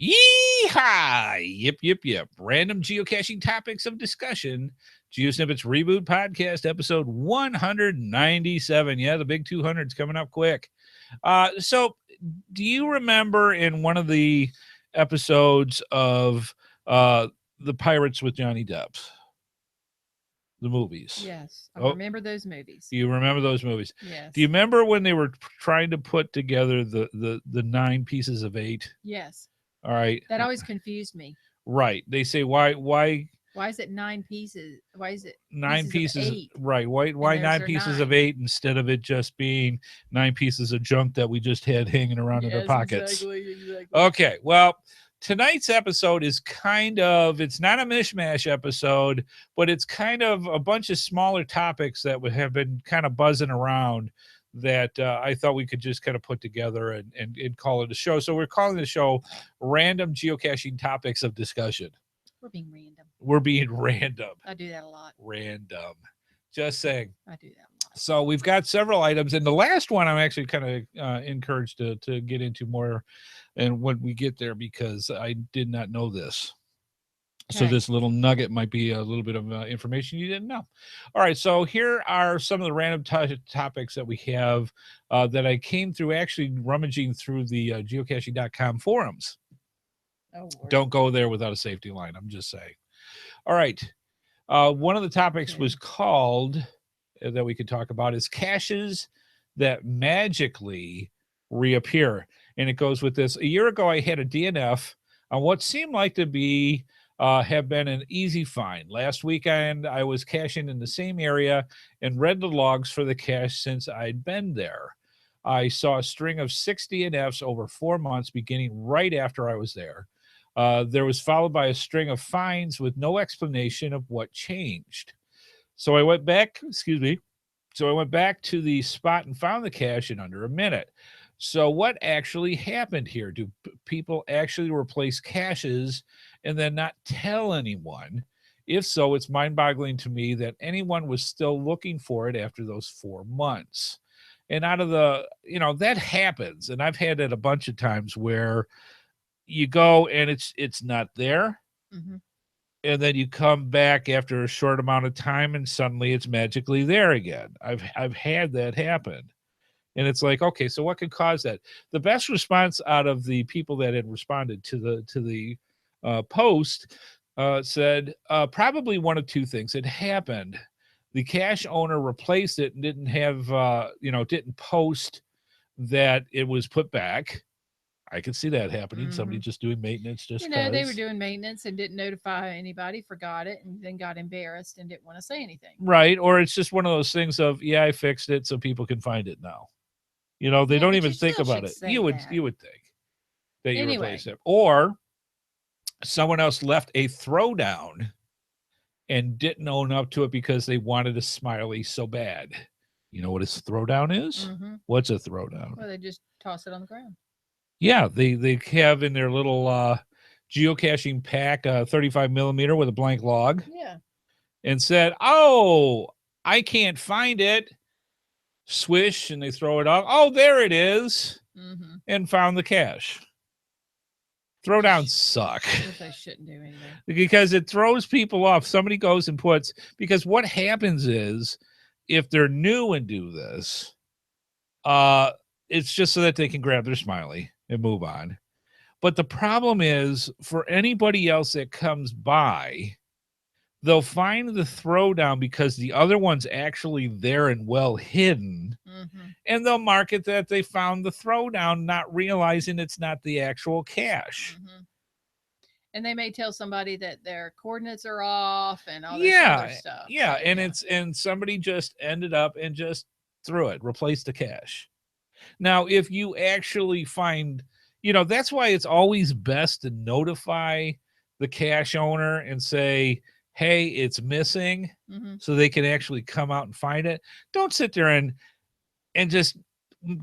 Yeehaw! Yep. Random geocaching topics of discussion. GeoSnippits Reboot Podcast, episode 197. Yeah, the big 200's coming up quick. So do you remember in one of the episodes of The Pirates with Johnny Depp? The movies. Yes, I remember those movies. You remember those movies? Yes. Do you remember when they were trying to put together the 9 pieces of 8? Yes. All right. That always confused me. Right. They say why is it 9 pieces? Why is it 9 pieces of 8? Right. Why 9 pieces of 8 instead of it just being 9 pieces of junk that we just had hanging around in our pockets? Exactly. Okay. Well, tonight's episode is it's not a Mish Mash episode, but it's kind of a bunch of smaller topics that would have been kind of buzzing around that I thought we could just kind of put together and call it a show. So we're calling the show Random Geocaching Topics of Discussion. We're being random. I do that a lot. Random. Just saying. I do that a lot. So we've got several items. And the last one I'm actually kind of encouraged to get into more and when we get there, because I did not know this. So this little nugget might be a little bit of information you didn't know. All right. So here are some of the random topics that we have that I came through actually rummaging through the geocaching.com forums. Oh, Lord. Don't go there without a safety line. I'm just saying. All right. One of the topics was called that we could talk about is caches that magically reappear. And it goes with this. A year ago, I had a DNF on what seemed like to be have been an easy find. Last weekend, I was caching in the same area and read the logs for the cache since I'd been there. I saw a string of 6 DNFs over 4 months beginning right after I was there. There was followed by a string of finds with no explanation of what changed. So I went back, So I went back to the spot and found the cache in under a minute. So what actually happened here? Do people actually replace caches and then not tell anyone? If so, it's mind-boggling to me that anyone was still looking for it after those 4 months. And out of that happens. And I've had it a bunch of times where you go and it's not there. Mm-hmm. And then you come back after a short amount of time and suddenly it's magically there again. I've had that happen. And it's like, okay, so what could cause that? The best response out of the people that had responded to the post said probably one of two things had happened. The cache owner replaced it and didn't have, didn't post that it was put back. I could see that happening. Mm-hmm. Somebody just doing maintenance they were doing maintenance and didn't notify anybody, forgot it, and then got embarrassed and didn't want to say anything. Right. Or it's just one of those things of, yeah, I fixed it so people can find it now. They don't even think about it. You would think that you replaced it. Or someone else left a throwdown and didn't own up to it because they wanted a smiley so bad. You know what a throwdown is? Mm-hmm. What's a throwdown? Well, they just toss it on the ground. Yeah, they have in their little geocaching pack 35 millimeter with a blank log. Yeah. And said, oh, I can't find it. Swish, and they throw it off. Oh, there it is. Mm-hmm. And found the cache. Throwdowns suck. They shouldn't do anything. Because it throws people off. Somebody goes and puts, because what happens is, if they're new and do this, it's just so that they can grab their smiley and move on. But the problem is, for anybody else that comes by, they'll find the throwdown because the other one's actually there and well hidden. Mm-hmm. And they'll mark it that they found the throwdown, not realizing it's not the actual cache. Mm-hmm. And they may tell somebody that their coordinates are off and all this other stuff. Yeah, and somebody just ended up and just threw it, replaced the cache. Now, if you actually find, that's why it's always best to notify the cache owner and say, hey, it's missing, mm-hmm. so they can actually come out and find it. Don't sit there and just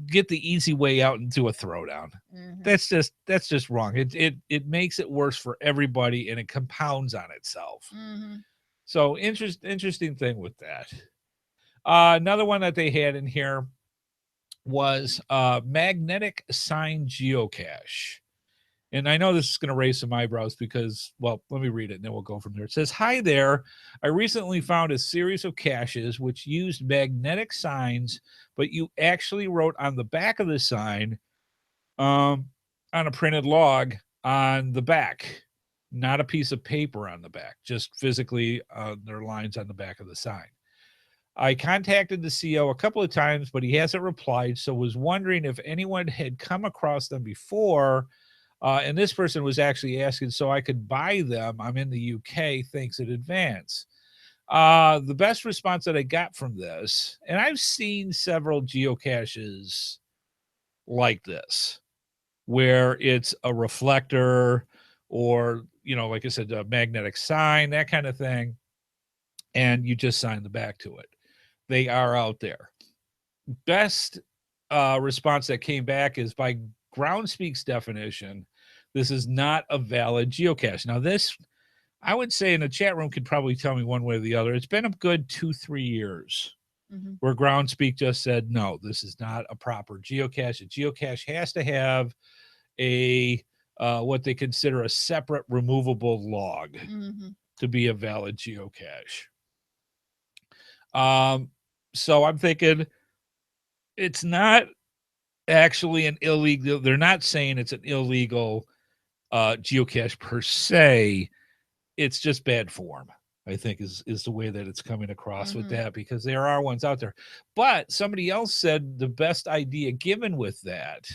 get the easy way out and do a throwdown. Mm-hmm. That's just wrong. It makes it worse for everybody, and it compounds on itself. Mm-hmm. So interesting thing with that. Another one that they had in here was magnetic sign geocache. And I know this is going to raise some eyebrows because, well, let me read it and then we'll go from there. It says, "Hi there. I recently found a series of caches which used magnetic signs, but you actually wrote on the back of the sign on a printed log on the back, not a piece of paper on the back, just physically there are lines on the back of the sign. I contacted the CO a couple of times, but he hasn't replied, so was wondering if anyone had come across them before. And this person was actually asking so I could buy them. I'm in the UK. Thanks in advance." The best response that I got from this, and I've seen several geocaches like this, where it's a reflector or, like I said, a magnetic sign, that kind of thing, and you just sign the back to it. They are out there. Best response that came back is, by Groundspeak's definition, this is not a valid geocache. Now, this, I would say, in the chat room could probably tell me one way or the other. It's been a good 2-3 years where Groundspeak just said, no, this is not a proper geocache. A geocache has to have a what they consider a separate removable log to be a valid geocache. So I'm thinking it's not actually an illegal. They're not saying it's an illegal geocache per se. It's just bad form, I think, is the way that it's coming across with that, because there are ones out there. But somebody else said the best idea given with that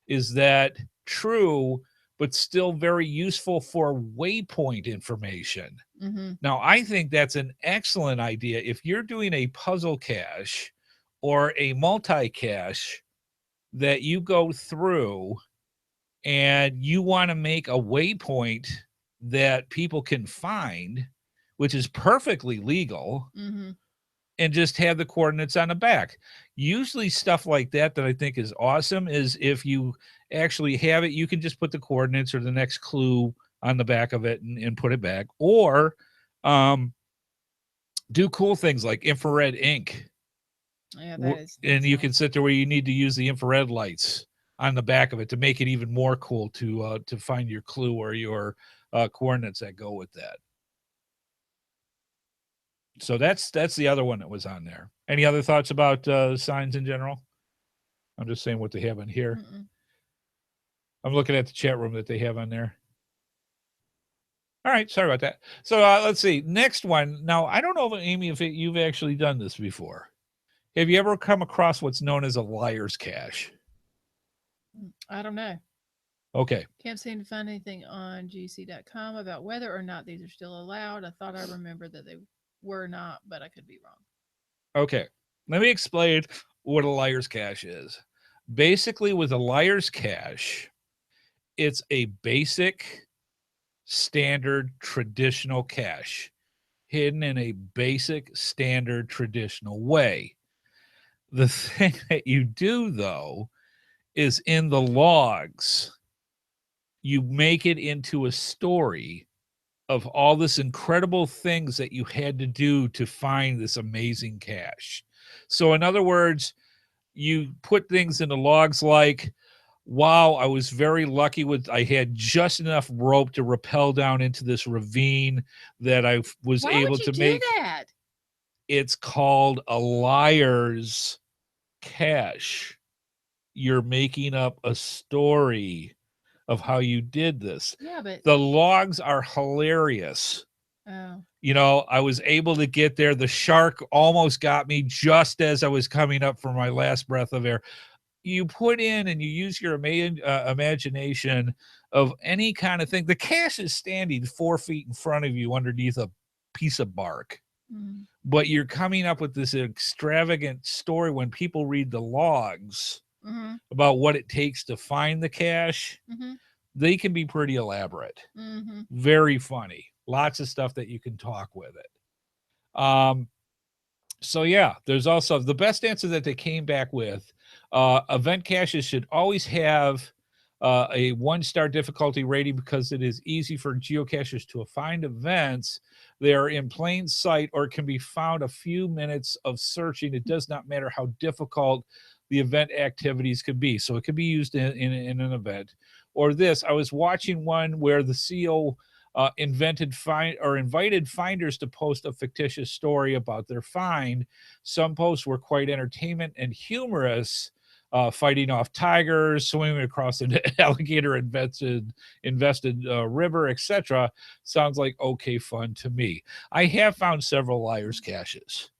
is that true, but still very useful for waypoint information. Now, I think that's an excellent idea. If you're doing a puzzle cache or a multi-cache that you go through and you want to make a waypoint that people can find, which is perfectly legal, and just have the coordinates on the back. Usually stuff like that I think is awesome is if you actually have it, you can just put the coordinates or the next clue on the back of it and put it back. Or do cool things like infrared ink. Yeah, that's and you can sit there where you need to use the infrared lights on the back of it to make it even more cool to find your clue or your coordinates that go with that. So that's the other one that was on there. Any other thoughts about signs in general? I'm just saying what they have on here. I'm looking at the chat room that they have on there. All right, sorry about that. So let's see. Next one. Now, I don't know, Amy, if you've actually done this before. Have you ever come across what's known as a liar's cache? I don't know. Okay. Can't seem to find anything on gc.com about whether or not these are still allowed. I thought I remembered that they were not, but I could be wrong. Okay. Let me explain what a liar's cache is. Basically, with a liar's cache, it's a basic, standard, traditional cache hidden in a basic, standard, traditional way. The thing that you do, though, is in the logs, you make it into a story of all this incredible things that you had to do to find this amazing cache. So in other words, you put things in the logs like, wow, I was very lucky I had just enough rope to rappel down into this ravine that I was able to make. Why would you do that? It's called a liar's cache. You're making up a story of how you did this. Yeah, but the logs are hilarious. Oh. I was able to get there. The shark almost got me just as I was coming up for my last breath of air. You put in and you use your imagination of any kind of thing. The cache is standing 4 feet in front of you underneath a piece of bark. But you're coming up with this extravagant story when people read the logs about what it takes to find the cache. They can be pretty elaborate. Very funny. Lots of stuff that you can talk with it. So yeah, there's also the best answer that they came back with. Event caches should always have a 1-star difficulty rating because it is easy for geocachers to find events. They are in plain sight or can be found a few minutes of searching. It does not matter how difficult the event activities could be. So it could be used in an event. Or this, I was watching one where the CEO invited finders to post a fictitious story about their find. Some posts were quite entertainment and humorous, fighting off tigers, swimming across an alligator invested river, etc. Sounds like okay fun to me. I have found several liars caches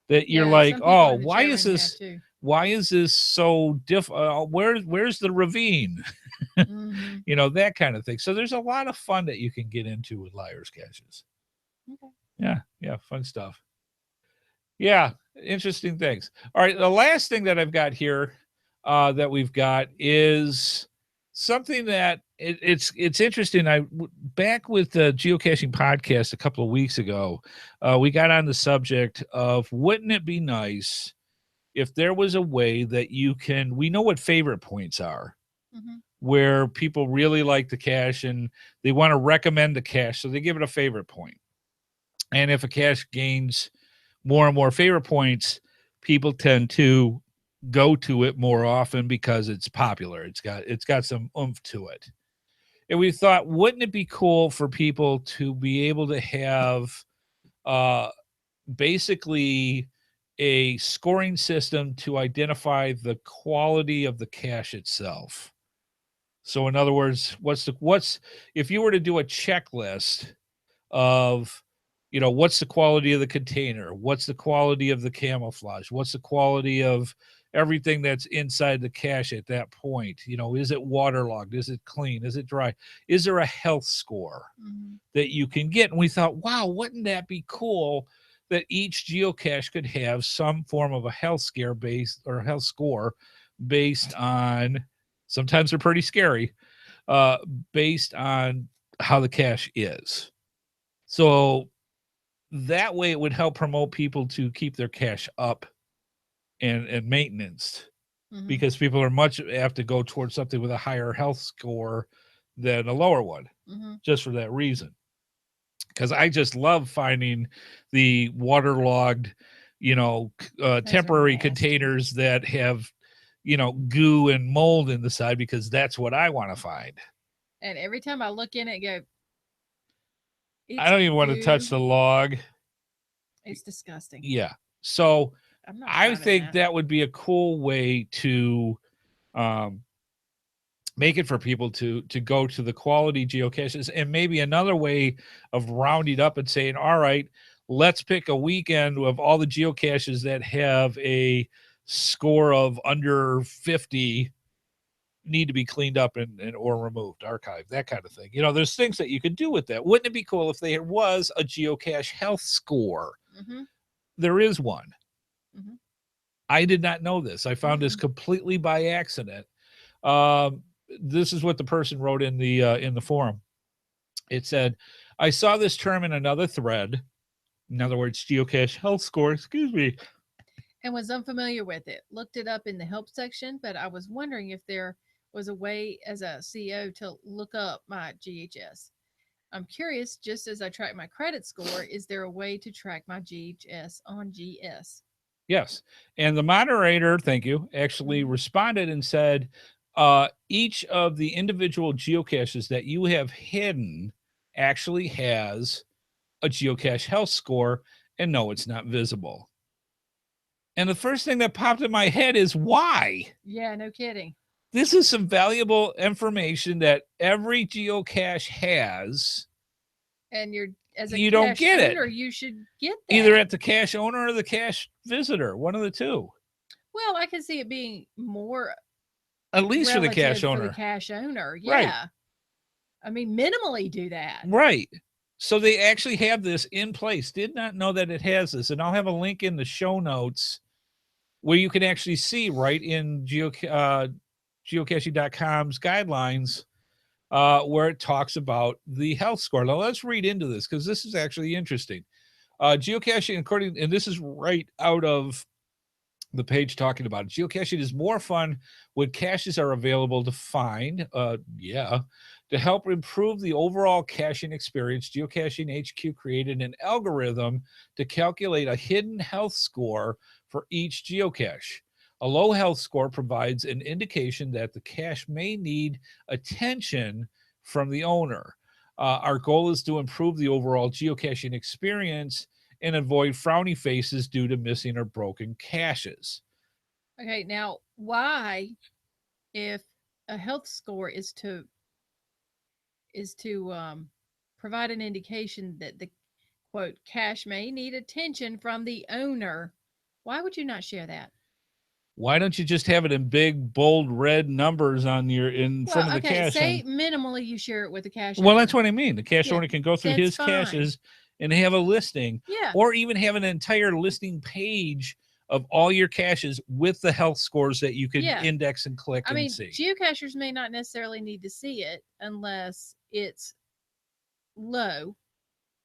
that you're like, oh, why is this? Why is this so where's the ravine? Mm-hmm. You know, that kind of thing. So there's a lot of fun that you can get into with liars caches. Okay. Yeah, fun stuff. Yeah, interesting things. All right, the last thing that I've got here that we've got is something that it's interesting. I back with the Geocaching podcast a couple of weeks ago, we got on the subject of wouldn't it be nice if there was a way that we know what favorite points are, where people really like the cache and they want to recommend the cache, so they give it a favorite point. And if a cache gains more and more favorite points, people tend to go to it more often because it's popular. It's got some oomph to it. And we thought, wouldn't it be cool for people to be able to have basically a scoring system to identify the quality of the cache itself? So in other words, what's if you were to do a checklist of, you know, what's the quality of the container? What's the quality of the camouflage? What's the quality of everything that's inside the cache at that point? You know, is it waterlogged? Is it clean? Is it dry? Is there a health score that you can get? And we thought, wow, wouldn't that be cool that each geocache could have some form of a health scare based or health score based on, sometimes they're pretty scary, based on how the cache is. So that way it would help promote people to keep their cache up and maintenance, because people are much have to go towards something with a higher health score than a lower one, just for that reason. Because I just love finding the waterlogged, you know, temporary containers that have, you know, goo and mold in the side, because that's what I want to find. And every time I look in it, go, I don't even want to touch the log. It's disgusting. Yeah. So I think that would be a cool way to make it for people to go to the quality geocaches. And maybe another way of rounding up and saying, all right, let's pick a weekend of all the geocaches that have a score of under 50 need to be cleaned up and or removed, archived, that kind of thing. You know, there's things that you could do with that. Wouldn't it be cool if there was a geocache health score? There is one. I did not know this. I found this completely by accident. This is what the person wrote in the forum. It said, I saw this term in another thread. In other words, geocache health score, excuse me. And was unfamiliar with it. Looked it up in the help section, but I was wondering if there was a way as a CEO to look up my GHS. I'm curious, just as I track my credit score, is there a way to track my GHS on GS? Yes. And the moderator, thank you, actually responded and said, each of the individual geocaches that you have hidden actually has a geocache health score, and no, it's not visible. And the first thing that popped in my head is why? Yeah, no kidding. This is some valuable information that every geocache has. And you don't get owner, it. You should get that. Either at the cache owner or the cache visitor, one of the two. Well, I can see it being more at least for the cache owner. For the cache owner, yeah. Right. I mean, minimally do that. Right. So they actually have this in place. Did not know that it has this. And I'll have a link in the show notes where you can actually see right in geocaching.com's guidelines where it talks about the health score. Now let's read into this because this is actually interesting. Geocaching, and this is right out of the page talking about it. Geocaching is more fun when caches are available to find. To help improve the overall caching experience, Geocaching HQ created an algorithm to calculate a hidden health score for each geocache. A low health score provides an indication that the cache may need attention from the owner. Our goal is to improve the overall geocaching experience and avoid frowny faces due to missing or broken caches. Okay, now why, if a health score is to provide an indication that the quote cache may need attention from the owner, why would you not share that? Why don't you just have it in big, bold, red numbers on your front of the cache? Say minimally you share it with the cache Well, owner. that's what I mean. The cache owner can go through his caches and have a listing, or even have an entire listing page of all your caches with the health scores that you can index and click and see. Geocachers may not necessarily need to see it unless it's low.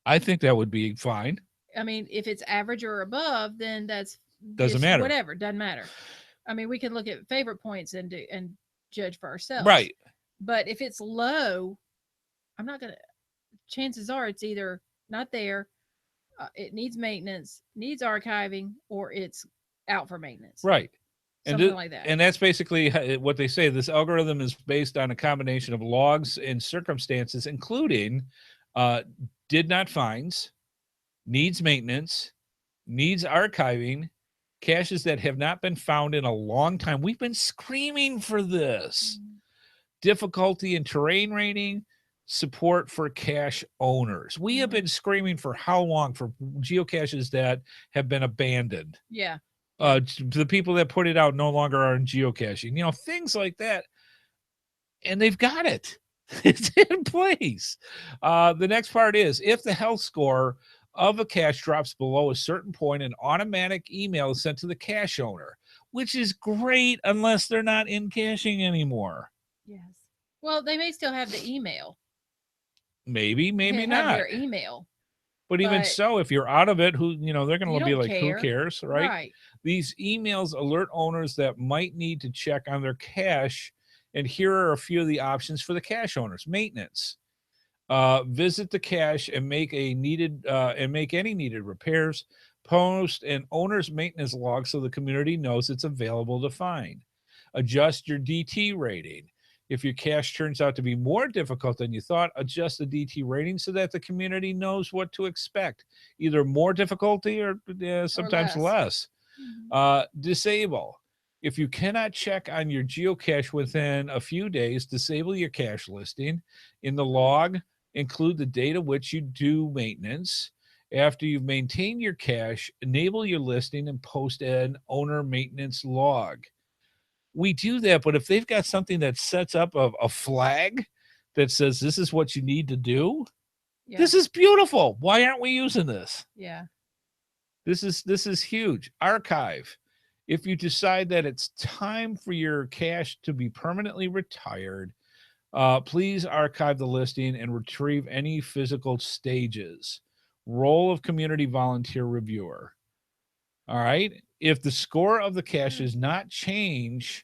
I think that would be fine. I mean, if it's average or above, then doesn't matter. Whatever, doesn't matter. I mean, we can look at favorite points and judge for ourselves. Right. But if it's low, I'm not going to, chances are it's either not there, it needs maintenance, needs archiving, or it's out for maintenance. Right. Something like that. And that's basically what they say. This algorithm is based on a combination of logs and circumstances, including did not finds, needs maintenance, needs archiving, caches that have not been found in a long time. We've been screaming for this. Difficulty and terrain rating, support for cache owners. We have been screaming for how long for geocaches that have been abandoned. Yeah. The people that put it out no longer are in geocaching. Things like that. And they've got it. It's in place. The next part is, if the health score of a cache drops below a certain point, an automatic email is sent to the cache owner, which is great unless they're not in caching anymore. Yes. Well, they may still have the email. Maybe not. Have their email. But even so, if you're out of it, they're going to be like, care. Who cares, right? These emails alert owners that might need to check on their cache. And here are a few of the options for the cache owners. Maintenance. Visit the cache and make any needed repairs. Post an owner's maintenance log so the community knows it's available to find. Adjust your DT rating. If your cache turns out to be more difficult than you thought, adjust the DT rating so that the community knows what to expect. Either more difficulty or sometimes less. Disable. If you cannot check on your geocache within a few days, disable your cache listing. In the log, include the date at which you do maintenance. After you've maintained your cache, enable your listing and post an owner maintenance log. We do that, but if they've got something that sets up a flag that says this is what you need to do, this is beautiful. Why aren't we using this? Yeah. This is huge. Archive. If you decide that it's time for your cache to be permanently retired, please archive the listing and retrieve any physical stages. Role of community volunteer reviewer. All right. If the score of the cache does not change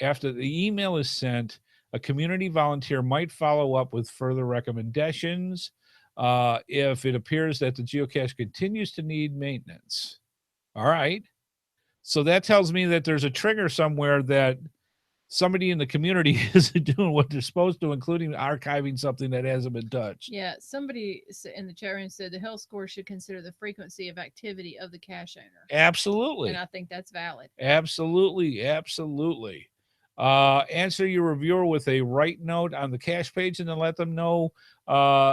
after the email is sent, a community volunteer might follow up with further recommendations if it appears that the geocache continues to need maintenance. All right. So that tells me that there's a trigger somewhere that somebody in the community isn't doing what they're supposed to, including archiving something that hasn't been touched. Yeah, somebody in the chat room said the health score should consider the frequency of activity of the cache owner. Absolutely. And I think that's valid. Absolutely. Answer your reviewer with a write note on the cache page and then let them know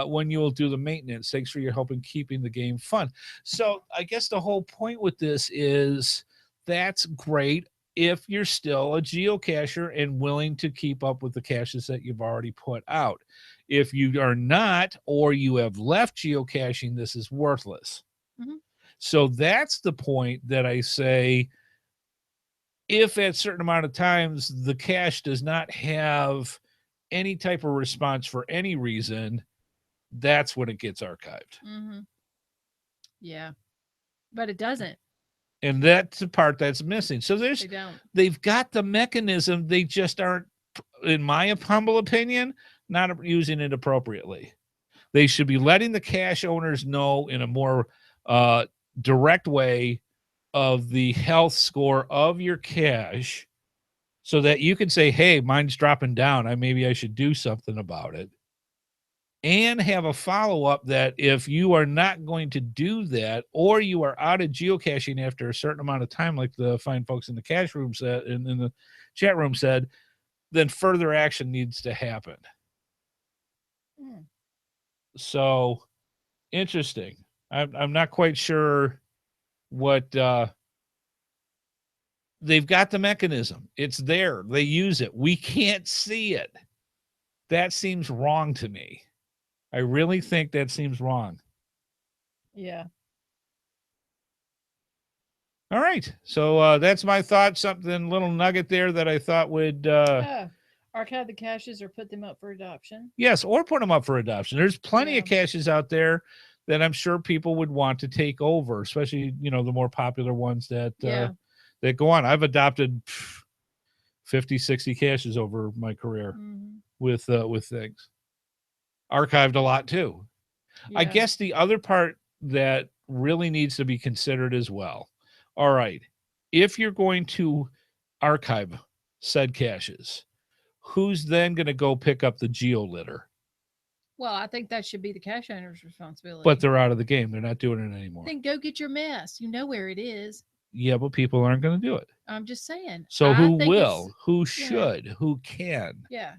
when you will do the maintenance. Thanks for your help in keeping the game fun. So I guess the whole point with this is that's great if you're still a geocacher and willing to keep up with the caches that you've already put out. If you are not, or you have left geocaching, this is worthless. Mm-hmm. So that's the point that I say, if at a certain amount of times the cache does not have any type of response for any reason, that's when it gets archived. Mm-hmm. Yeah, but it doesn't. And that's the part that's missing. So they've got the mechanism. They just aren't, in my humble opinion, not using it appropriately. They should be letting the cache owners know in a more direct way of the health score of your cache, so that you can say, hey, mine's dropping down. Maybe I should do something about it. And have a follow-up that if you are not going to do that, or you are out of geocaching after a certain amount of time, like the fine folks in the cache room said, in the chat room said, then further action needs to happen. So interesting. I'm not quite sure what they've got the mechanism. It's there. They use it. We can't see it. That seems wrong to me. I really think that seems wrong. Yeah. All right. So that's my thought. Something, little nugget there that I thought would archive the caches or put them up for adoption. Yes, or put them up for adoption. There's plenty of caches out there that I'm sure people would want to take over, especially, the more popular ones that that go on. I've adopted 50, 60 caches over my career with things. Archived a lot too. Yeah. I guess the other part that really needs to be considered as well. All right, if you're going to archive said caches, who's then going to go pick up the geo litter? Well, I think that should be the cache owner's responsibility. But they're out of the game. They're not doing it anymore. Then go get your mess. You know where it is. Yeah, but people aren't going to do it. I'm just saying. So who will? Who should? Who can? Yeah.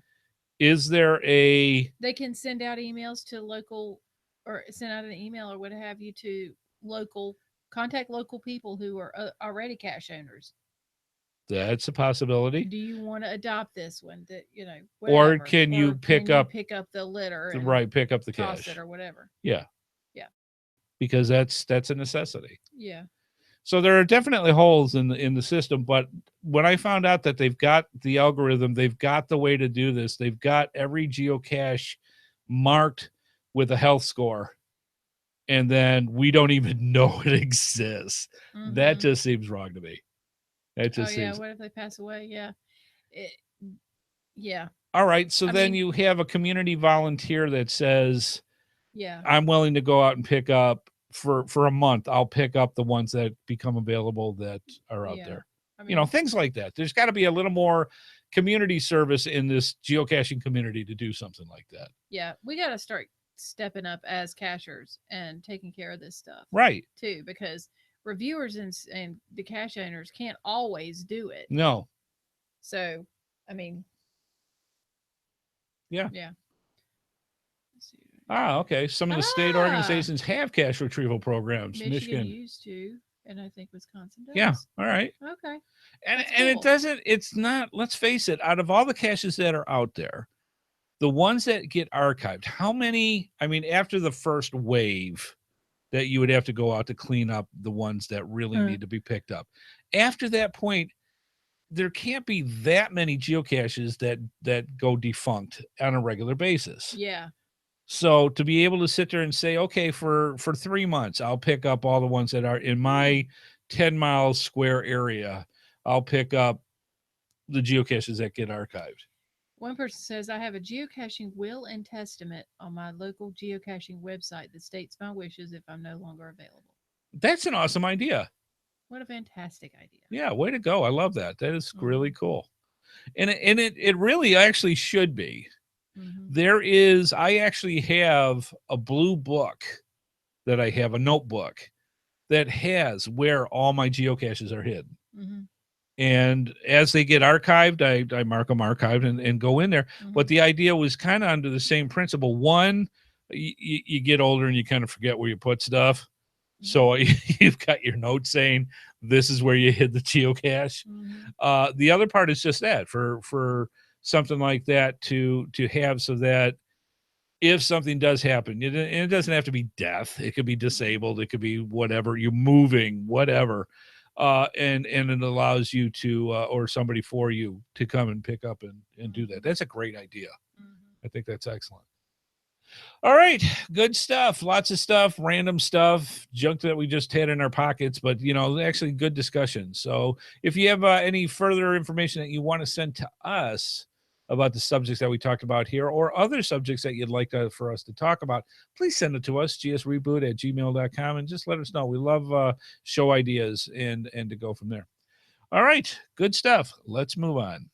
Is there a... They can send out emails to local, or send out an email or what have you to contact local people who are already cache owners. That's a possibility. Do you want to adopt this one? That whatever. Or can you pick up the litter? And right, pick up the toss cache it or whatever. Yeah. Yeah. Because that's a necessity. Yeah. So there are definitely holes in the system, but when I found out that they've got the algorithm, they've got the way to do this, they've got every geocache marked with a health score, and then we don't even know it exists. That just seems wrong to me. That just seems... What if they pass away? Yeah. Yeah. All right. So then you have a community volunteer that says, yeah, I'm willing to go out and pick up for a month. I'll pick up the ones that become available that are out there. Things like that. There's got to be a little more community service in this geocaching community to do something like that. Yeah. We got to start stepping up as cachers and taking care of this stuff. Right. Too, because reviewers and the cache owners can't always do it. No. So, yeah. Yeah. Okay. Some of the state organizations have cache retrieval programs. Michigan used to, and I think Wisconsin does. Yeah. All right. Okay. And it's not, let's face it, out of all the caches that are out there, the ones that get archived, how many, after the first wave that you would have to go out to clean up the ones that really need to be picked up. After that point, there can't be that many geocaches that go defunct on a regular basis. Yeah. So to be able to sit there and say, okay, for 3 months, I'll pick up all the ones that are in my 10-mile square area. I'll pick up the geocaches that get archived. One person says, I have a geocaching will and testament on my local geocaching website that states my wishes if I'm no longer available. That's an awesome idea. What a fantastic idea. Yeah, way to go. I love that. That is really cool. And it really actually should be. I actually have a blue book that I have, a notebook that has where all my geocaches are hidden. And as they get archived, I mark them archived and go in there. But the idea was kind of under the same principle. One, you get older and you kind of forget where you put stuff. So you've got your note saying this is where you hid the geocache. The other part is just that for something like that to have, so that if something does happen, and it doesn't have to be death, it could be disabled, it could be whatever, you're moving, whatever. And it allows you to, or somebody for you to come and pick up and do that. That's a great idea. I think that's excellent. All right. Good stuff. Lots of stuff, random stuff, junk that we just had in our pockets, but, actually good discussion. So if you have any further information that you want to send to us about the subjects that we talked about here or other subjects that you'd like for us to talk about, please send it to us, gsreboot@gmail.com, and just let us know. We love show ideas and to go from there. All right. Good stuff. Let's move on.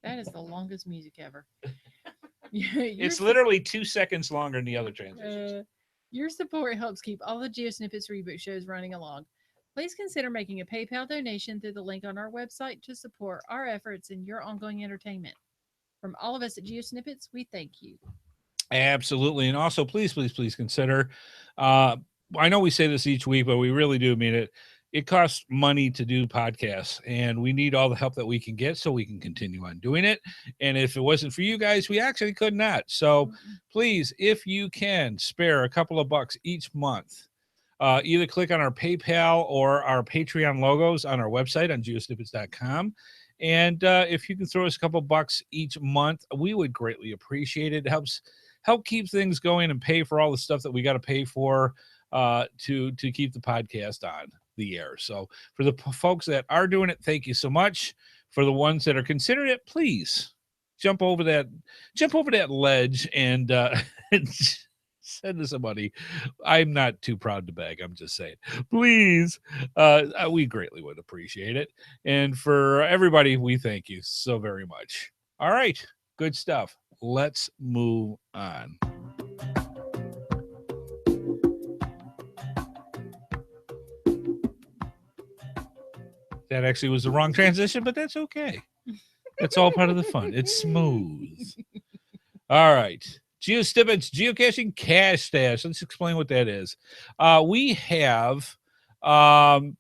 That is the longest music ever. It's literally 2 seconds longer than the other transitions. Your support helps keep all the GeoSnippits Reboot shows running along. Please consider making a PayPal donation through the link on our website to support our efforts in your ongoing entertainment. From all of us at GeoSnippets, we thank you. Absolutely. And also, please consider, I know we say this each week, but we really do mean it. It costs money to do podcasts, and we need all the help that we can get so we can continue on doing it. And if it wasn't for you guys, we actually could not. So please, if you can spare a couple of bucks each month, either click on our PayPal or our Patreon logos on our website on geosnippets.com. And if you can throw us a couple bucks each month, we would greatly appreciate it. It help keep things going and pay for all the stuff that we got to pay for to keep the podcast on the air. So for the folks that are doing it, thank you so much. For the ones that are considering it, please jump over that ledge and send us some money. I'm not too proud to beg. I'm just saying, please. We greatly would appreciate it. And for everybody, we thank you so very much. All right. Good stuff. Let's move on. That actually was the wrong transition, but that's okay. It's all part of the fun. It's smooth. All right. GeoSnippits Geocaching Cash Stash. Let's explain what that is. We have some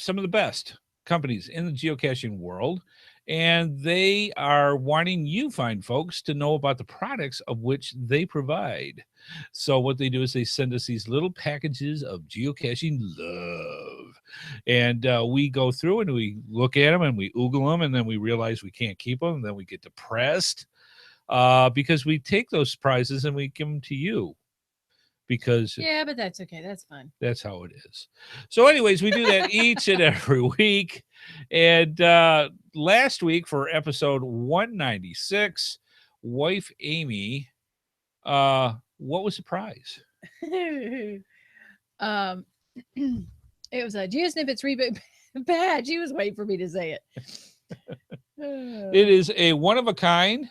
of the best companies in the geocaching world, and they are wanting you fine folks to know about the products of which they provide. So what they do is they send us these little packages of geocaching love, and we go through and we look at them and we oogle them, and then we realize we can't keep them, and then we get depressed because we take those prizes and we give them to you. Because but that's okay. That's fun. That's how it is. So anyways, we do that each and every week. And last week for episode 196, wife Amy, what was the prize? It was a GeoSnippits Reboot badge. She was waiting for me to say it. It is a one-of-a-kind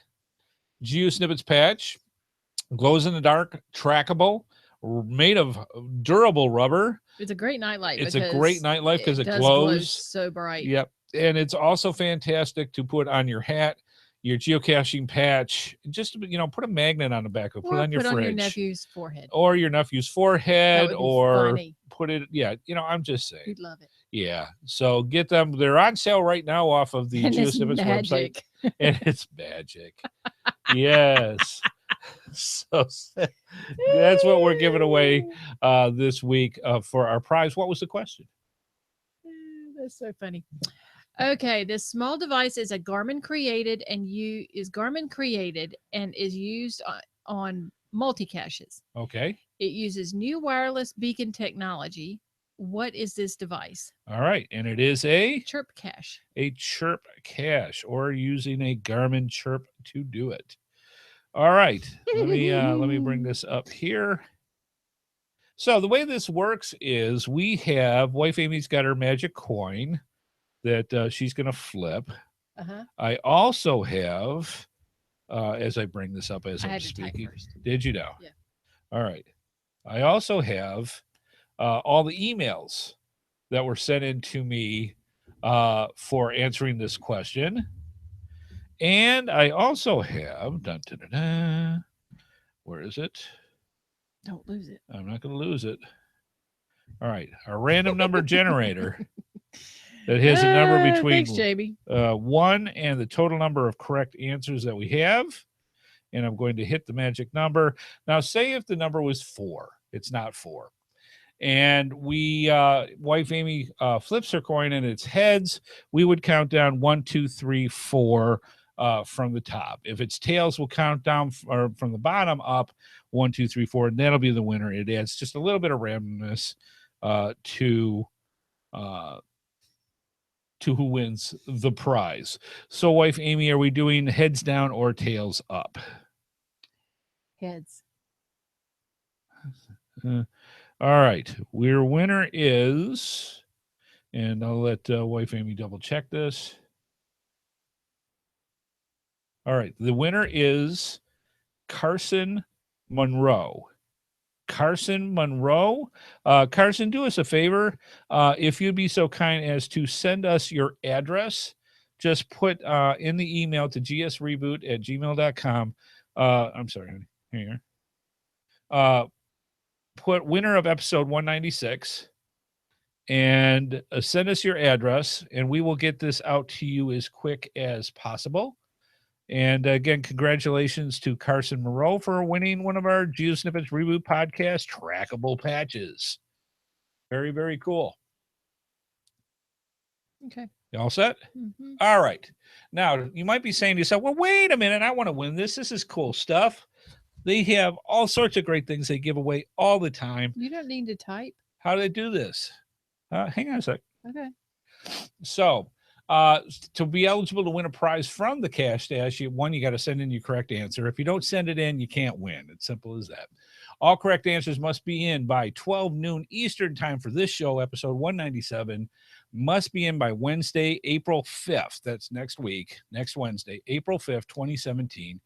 GeoSnippets patch, glows in the dark, trackable, made of durable rubber. It's a great nightlight. It's a great nightlight because it glows so bright. Yep. And it's also fantastic to put on your hat, your geocaching patch, just, put a magnet on the back of it, put it on your fridge. Put on your nephew's forehead. Or your nephew's forehead, or funny. Put it, I'm just saying. You'd love it. Yeah. So get them. They're on sale right now off of the GeoSnippets website. And it's magic. Yes. So that's what we're giving away this week for our prize. What was the question? That's so funny. Okay, this small device is Garmin created and is used on multi-caches. Okay. It uses new wireless beacon technology. What is this device? All right, and it is a chirp cache. A chirp cache, or using a Garmin chirp to do it. All right, let me bring this up here. So the way this works is we have wife Amy's got her magic coin that she's going to flip. I also have, as I bring this up as I'm speaking. Did you know? Yeah. All right. I also have all the emails that were sent in to me for answering this question. And I also have, where is it? Don't lose it. I'm not going to lose it. All right. A random number generator that has a number between 1 and and the total number of correct answers that we have. and I'm going to hit the magic number. Now, say if the number was 4, it's not 4. And we, wife Amy flips her coin and it's heads, we would count down 1, 2, 3, 4 from the top. If it's tails, we'll count down from the bottom up 1, 2, 3, 4, and that'll be the winner. It adds just a little bit of randomness to who wins the prize. So, wife Amy, are we doing heads down or tails up? Heads. All right. Your winner is, and I'll let wife Amy double check this. All right. The winner is Carson Monroe. Carson Monroe. Carson, do us a favor. If you'd be so kind as to send us your address, just put in the email to gsreboot@gmail.com. I'm sorry, honey. Here you are. Put winner of episode 196 and send us your address, and we will get this out to you as quick as possible. And again, congratulations to Carson Moreau for winning one of our GeoSnippits Reboot Podcast trackable patches. Very, very cool. Okay. You all set? Mm-hmm. All right. Now, you might be saying to yourself, well, wait a minute. I want to win this. This is cool stuff. They have all sorts of great things they give away all the time. You don't need to type. How do they do this? Hang on a sec. Okay. So, to be eligible to win a prize from the Cash Dash, you got to send in your correct answer. If you don't send it in, you can't win. It's simple as that. All correct answers must be in by 12 noon Eastern time for this show, episode 197. Must be in by Wednesday, April 5th. That's next week, next Wednesday, April 5th, 2017.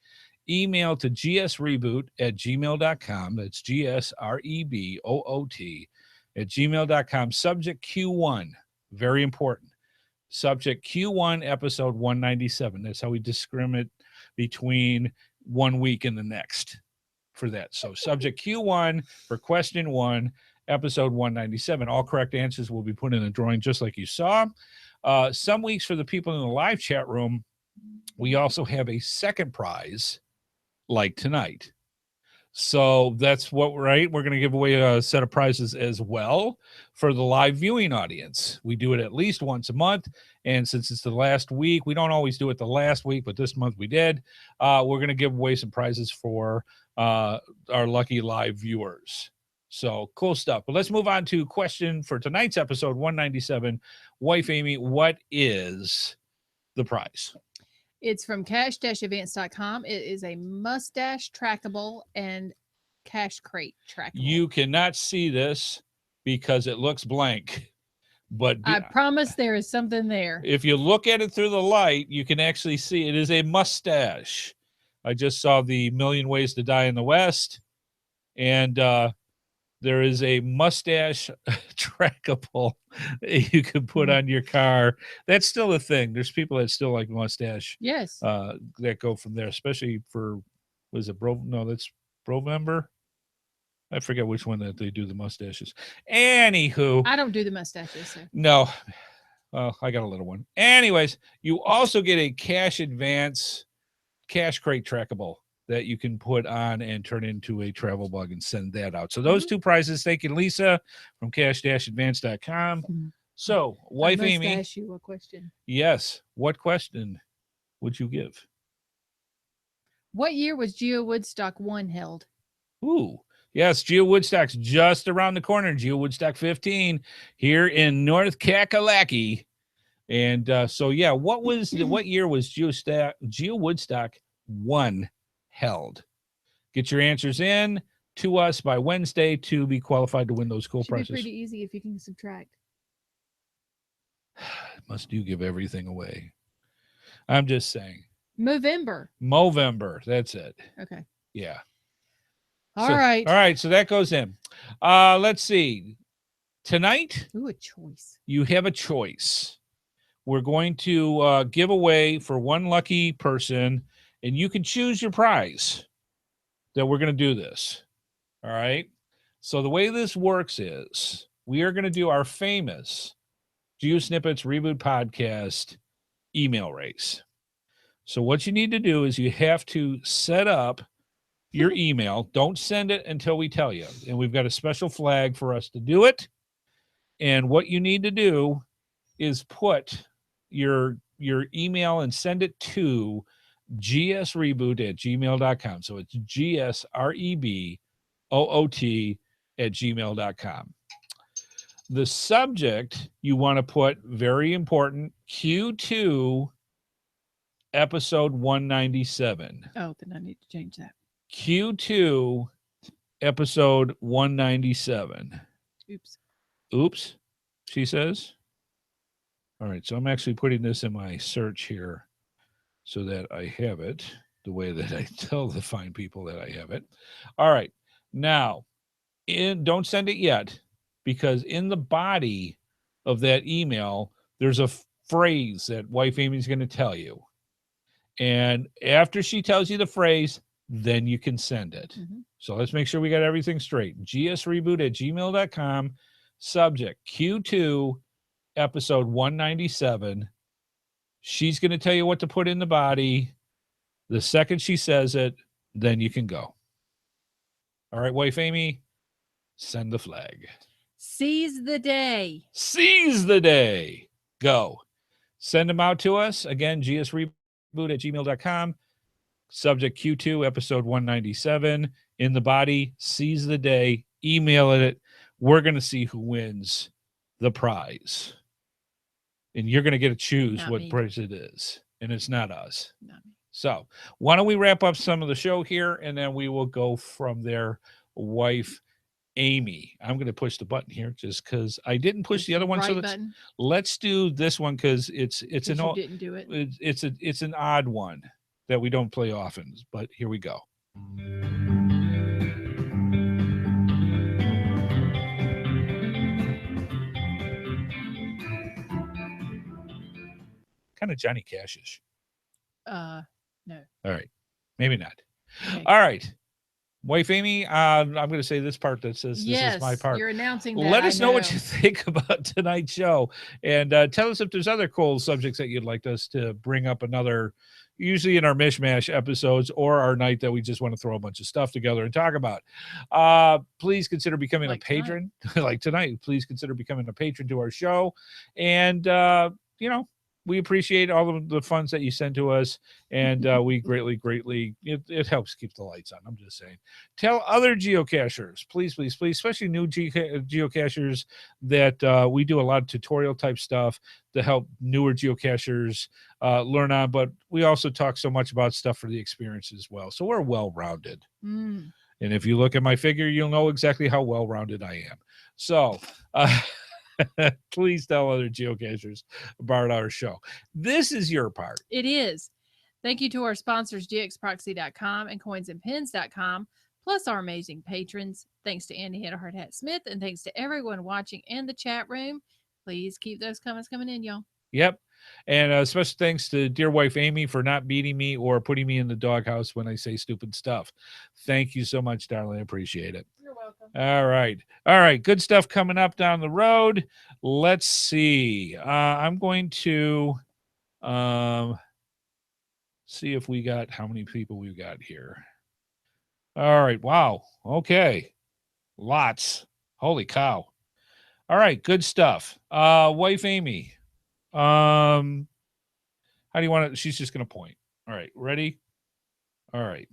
Email to gsreboot@gmail.com. That's GSREBOOT@gmail.com. Subject Q1. Very important. Subject Q1, episode 197. That's how we discriminate between 1 week and the next for that. So subject Q1 for question 1, episode 197. All correct answers will be put in a drawing just like you saw. Some weeks for the people in the live chat room, we also have a second prize like tonight. So that's what, right? We're going to give away a set of prizes as well for the live viewing audience. We do it at least once a month. And since it's the last week, we don't always do it the last week, but this month we did. We're going to give away some prizes for our lucky live viewers. So cool stuff. But let's move on to question for tonight's episode 197. Wife Amy, what is the prize? It's from cash-events.com. It is a mustache trackable and cash crate trackable. You cannot see this because it looks blank, but I promise there is something there. If you look at it through the light, you can actually see it is a mustache. I just saw the Million Ways to Die in the West, and there is a mustache trackable that you can put on your car. That's still a thing. There's people that still like mustache. Yes. That go from there, especially for, was it Bro? No, that's Brovember. I forget which one that they do the mustaches. Anywho. I don't do the mustaches, sir. No. Well, I got a little one. Anyways, you also get a cash advance cash crate trackable that you can put on and turn into a travel bug and send that out. So those two prizes. Thank you, Lisa, from cash-advance.com. So, wife Amy. I must ask you a question. Yes. What question would you give? What year was Geo Woodstock 1 held? Ooh. Yes, Geo Woodstock's just around the corner. Geo Woodstock 15 here in North Kakalaki. And so, yeah, what year was Geo Woodstock 1 held? Get your answers in to us by Wednesday to be qualified to win those cool prizes. Should be pretty easy if you can subtract. Must you give everything away? I'm just saying. Movember. That's it. Okay. Yeah. All right. All right. So that goes in. Let's see. Tonight. Ooh, a choice. You have a choice. We're going to give away for one lucky person, and you can choose your prize that we're going to do this. All right. So the way this works is we are going to do our famous GeoSnippits Reboot Podcast email race. So what you need to do is you have to set up your email. Don't send it until we tell you. And we've got a special flag for us to do it. And what you need to do is put your email and send it to gsreboot@gmail.com. So it's gsreboot@gmail.com. The subject you want to put, very important, Q2 episode 197. Oh, then I need to change that. Q2 episode 197. Oops, she says. All right, so I'm actually putting this in my search here so that I have it the way that I tell the fine people that I have it. All right, now, don't send it yet, because in the body of that email, there's a phrase that Wife Amy's going to tell you. And after she tells you the phrase, then you can send it. So let's make sure we got everything straight. gsreboot@gmail.com, subject Q2 episode 197. She's going to tell you what to put in the body. The second she says it, then you can go. All right, Wife Amy, send the flag. Seize the day. Seize the day. Go. Send them out to us. Again, gsreboot@gmail.com. Subject Q2 episode 197. In the body, seize the day. Email it. We're going to see who wins the prize. And you're going to get to choose Not what me. prize it is. And it's not us. Not me. So why don't we wrap up some of the show here, and then we will go from there. Wife Amy, I'm going to push the button here just because I didn't push the other one. So let's do this one because it's an you didn't do it. It's an odd one that we don't play often. But here we go. Kind of Johnny Cash-ish. No. All right. Maybe not. Okay. All right. Wife Amy, I'm going to say this part that says this is my part. You're announcing that. Let us know what you think about tonight's show. And tell us if there's other cool subjects that you'd like us to bring up another, usually in our Mish Mash episodes or our night that we just want to throw a bunch of stuff together and talk about. Please consider becoming a patron. Like tonight, please consider becoming a patron to our show. And, we appreciate all of the funds that you send to us, and we greatly, it helps keep the lights on. I'm just saying. Tell other geocachers, please, especially new geocachers, that we do a lot of tutorial type stuff to help newer geocachers learn on, but we also talk so much about stuff for the experience as well. So we're well-rounded. And if you look at my figure, you'll know exactly how well-rounded I am. So, please tell other geocachers about our show. This is your part. It is. Thank you to our sponsors, gxproxy.com and coinsandpins.com, plus our amazing patrons. Thanks to Andy HeadHardHat Smith, and thanks to everyone watching in the chat room. Please keep those comments coming in, y'all. Yep. And special thanks to dear wife Amy for not beating me or putting me in the doghouse when I say stupid stuff. Thank you so much, darling. I appreciate it. You're welcome. All right. Good stuff coming up down the road. Let's see. I'm going to see if we got how many people we've got here. All right. Wow. Okay. Lots. Holy cow. All right. Good stuff. Wife Amy. How do you want it? She's just going to point. All right. Ready? All right.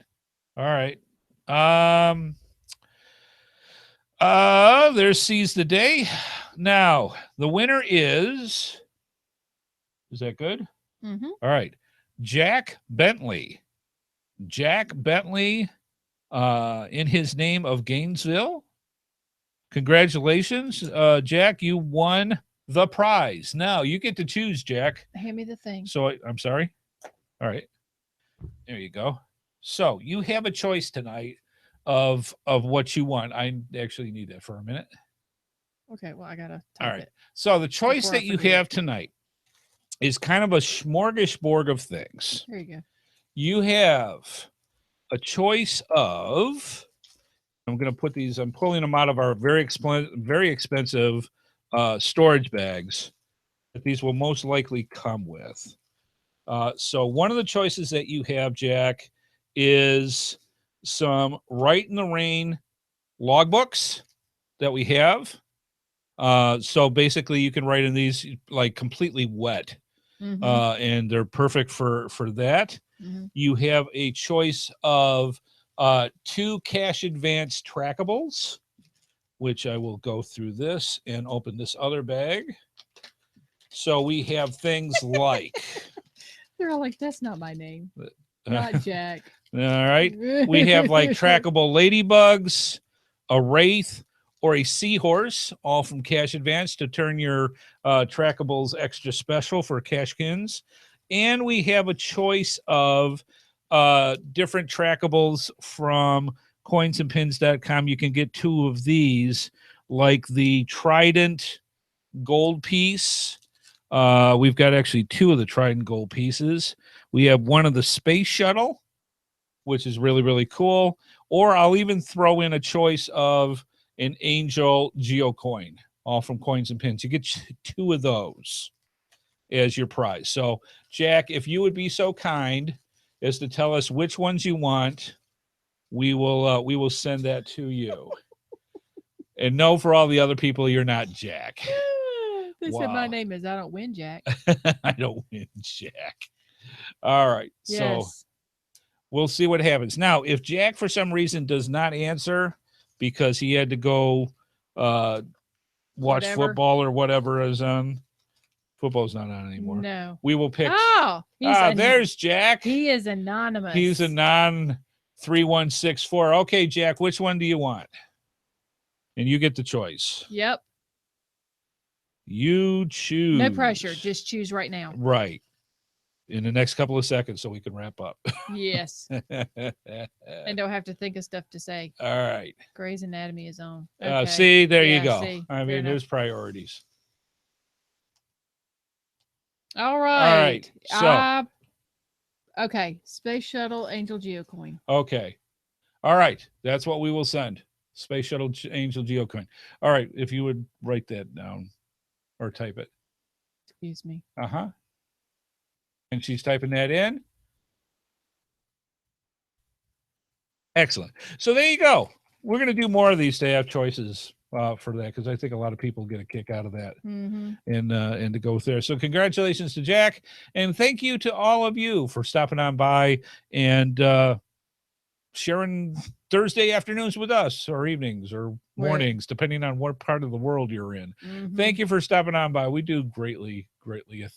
There's Seize the Day. Now, the winner is that good? Mm-hmm. All right. Jack Bentley. In his name of Gainesville. Congratulations, Jack. You won the prize. Now, you get to choose, Jack. Hand me the thing. So, I'm sorry. All right. There you go. So, you have a choice tonight of what you want. I actually need that for a minute. Okay, well, I got to type All right. it. So, the choice that you have tonight is kind of a smorgasbord of things. There you go. You have a choice of, I'm going to put these, I'm pulling them out of our very expensive storage bags that these will most likely come with. So one of the choices that you have, Jack, is some Right in the Rain logbooks that we have. So basically you can write in these like completely wet, and they're perfect for that. You have a choice of 2 cash advance trackables, which I will go through this and open this other bag. So we have things like they're all like, that's not my name, not Jack. All right, we have like trackable ladybugs, a wraith, or a seahorse, all from Cash Advance to turn your trackables extra special for cashkins. And we have a choice of different trackables from coinsandpins.com. You can get 2 of these, like the Trident gold piece. We've got actually 2 of the Trident gold pieces. We have one of the space shuttle, which is really, really cool. Or I'll even throw in a choice of an Angel Geocoin, all from Coins and Pins. You get 2 of those as your prize. So, Jack, if you would be so kind as to tell us which ones you want, we will send that to you. And no, for all the other people, you're not Jack. They said my name is I don't win, Jack. I don't win, Jack. All right. Yes. So we'll see what happens. Now, if Jack, for some reason, does not answer because he had to go watch football or whatever is on, football's not on anymore. No. We will pick. Oh, there's Jack. He is anonymous. He's a non-3164. Okay, Jack, which one do you want? And you get the choice. Yep. You choose. No pressure. Just choose right now. Right. In the next couple of seconds so we can wrap up. Yes. And don't have to think of stuff to say. All right. Grey's Anatomy is on. Okay. See, there you go. See, I mean, there's priorities. All right. So, okay. Space Shuttle Angel Geocoin. Okay. All right. That's what we will send. Space Shuttle Angel Geocoin. All right. If you would write that down or type it. Excuse me. Uh-huh. And she's typing that in. Excellent. So there you go. We're going to do more of these to have choices for that, because I think a lot of people get a kick out of that and to go there. So congratulations to Jack, and thank you to all of you for stopping on by and sharing Thursday afternoons with us, or evenings or mornings, depending on what part of the world you're in. Thank you for stopping on by. We do greatly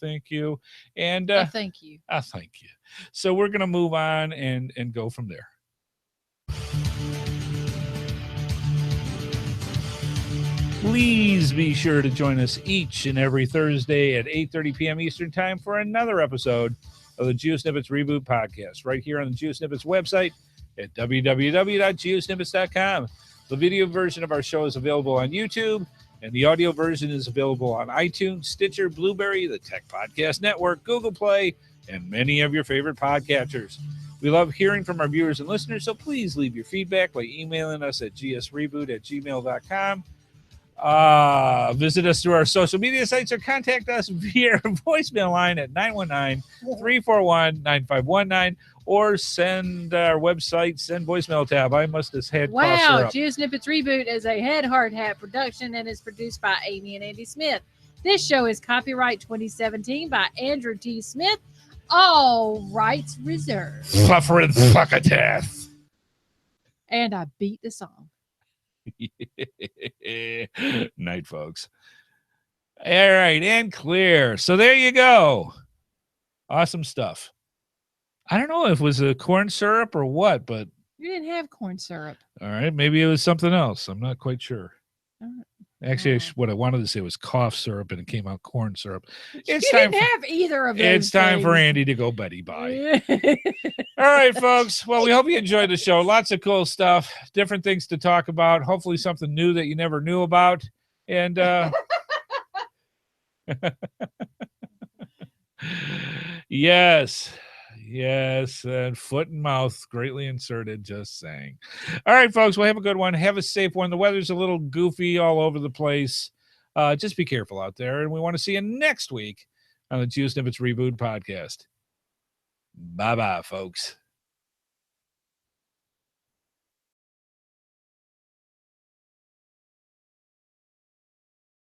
thank you. And thank you. Thank you. So we're going to move on and go from there. Please be sure to join us each and every Thursday at 8:30 p.m. Eastern Time for another episode of the GeoSnippits Reboot Podcast, right here on the GeoSnippits website at www.geosnippets.com. The video version of our show is available on YouTube, and the audio version is available on iTunes, Stitcher, Blueberry, the Tech Podcast Network, Google Play, and many of your favorite podcatchers. We love hearing from our viewers and listeners, so please leave your feedback by emailing us at gsreboot@gmail.com. Visit us through our social media sites or contact us via our voicemail line at 919-341-9519, or send our website, send voicemail tab. I must have had GeoSnippits Reboot is a HeadHardHat production and is produced by Amy and Andy Smith. This show is copyright 2017 by Andrew T. Smith. All rights reserved. Suffering fuckatath. And I beat the song. Night, folks. All right, and clear. So there you go. Awesome stuff. I don't know if it was a corn syrup or what, but you didn't have corn syrup. All right, maybe it was something else. I'm not quite sure. Actually, what I wanted to say was cough syrup, and it came out corn syrup. It's you didn't have either of those. It's time for Andy to go Betty bye. All right, folks. Well, we hope you enjoyed the show. Lots of cool stuff, different things to talk about. Hopefully, something new that you never knew about. And yes, and foot and mouth greatly inserted, just saying. All right, folks, well, have a good one. Have a safe one. The weather's a little goofy all over the place. Just be careful out there, and we want to see you next week on the GeoSnippits Reboot Podcast. Bye-bye, folks.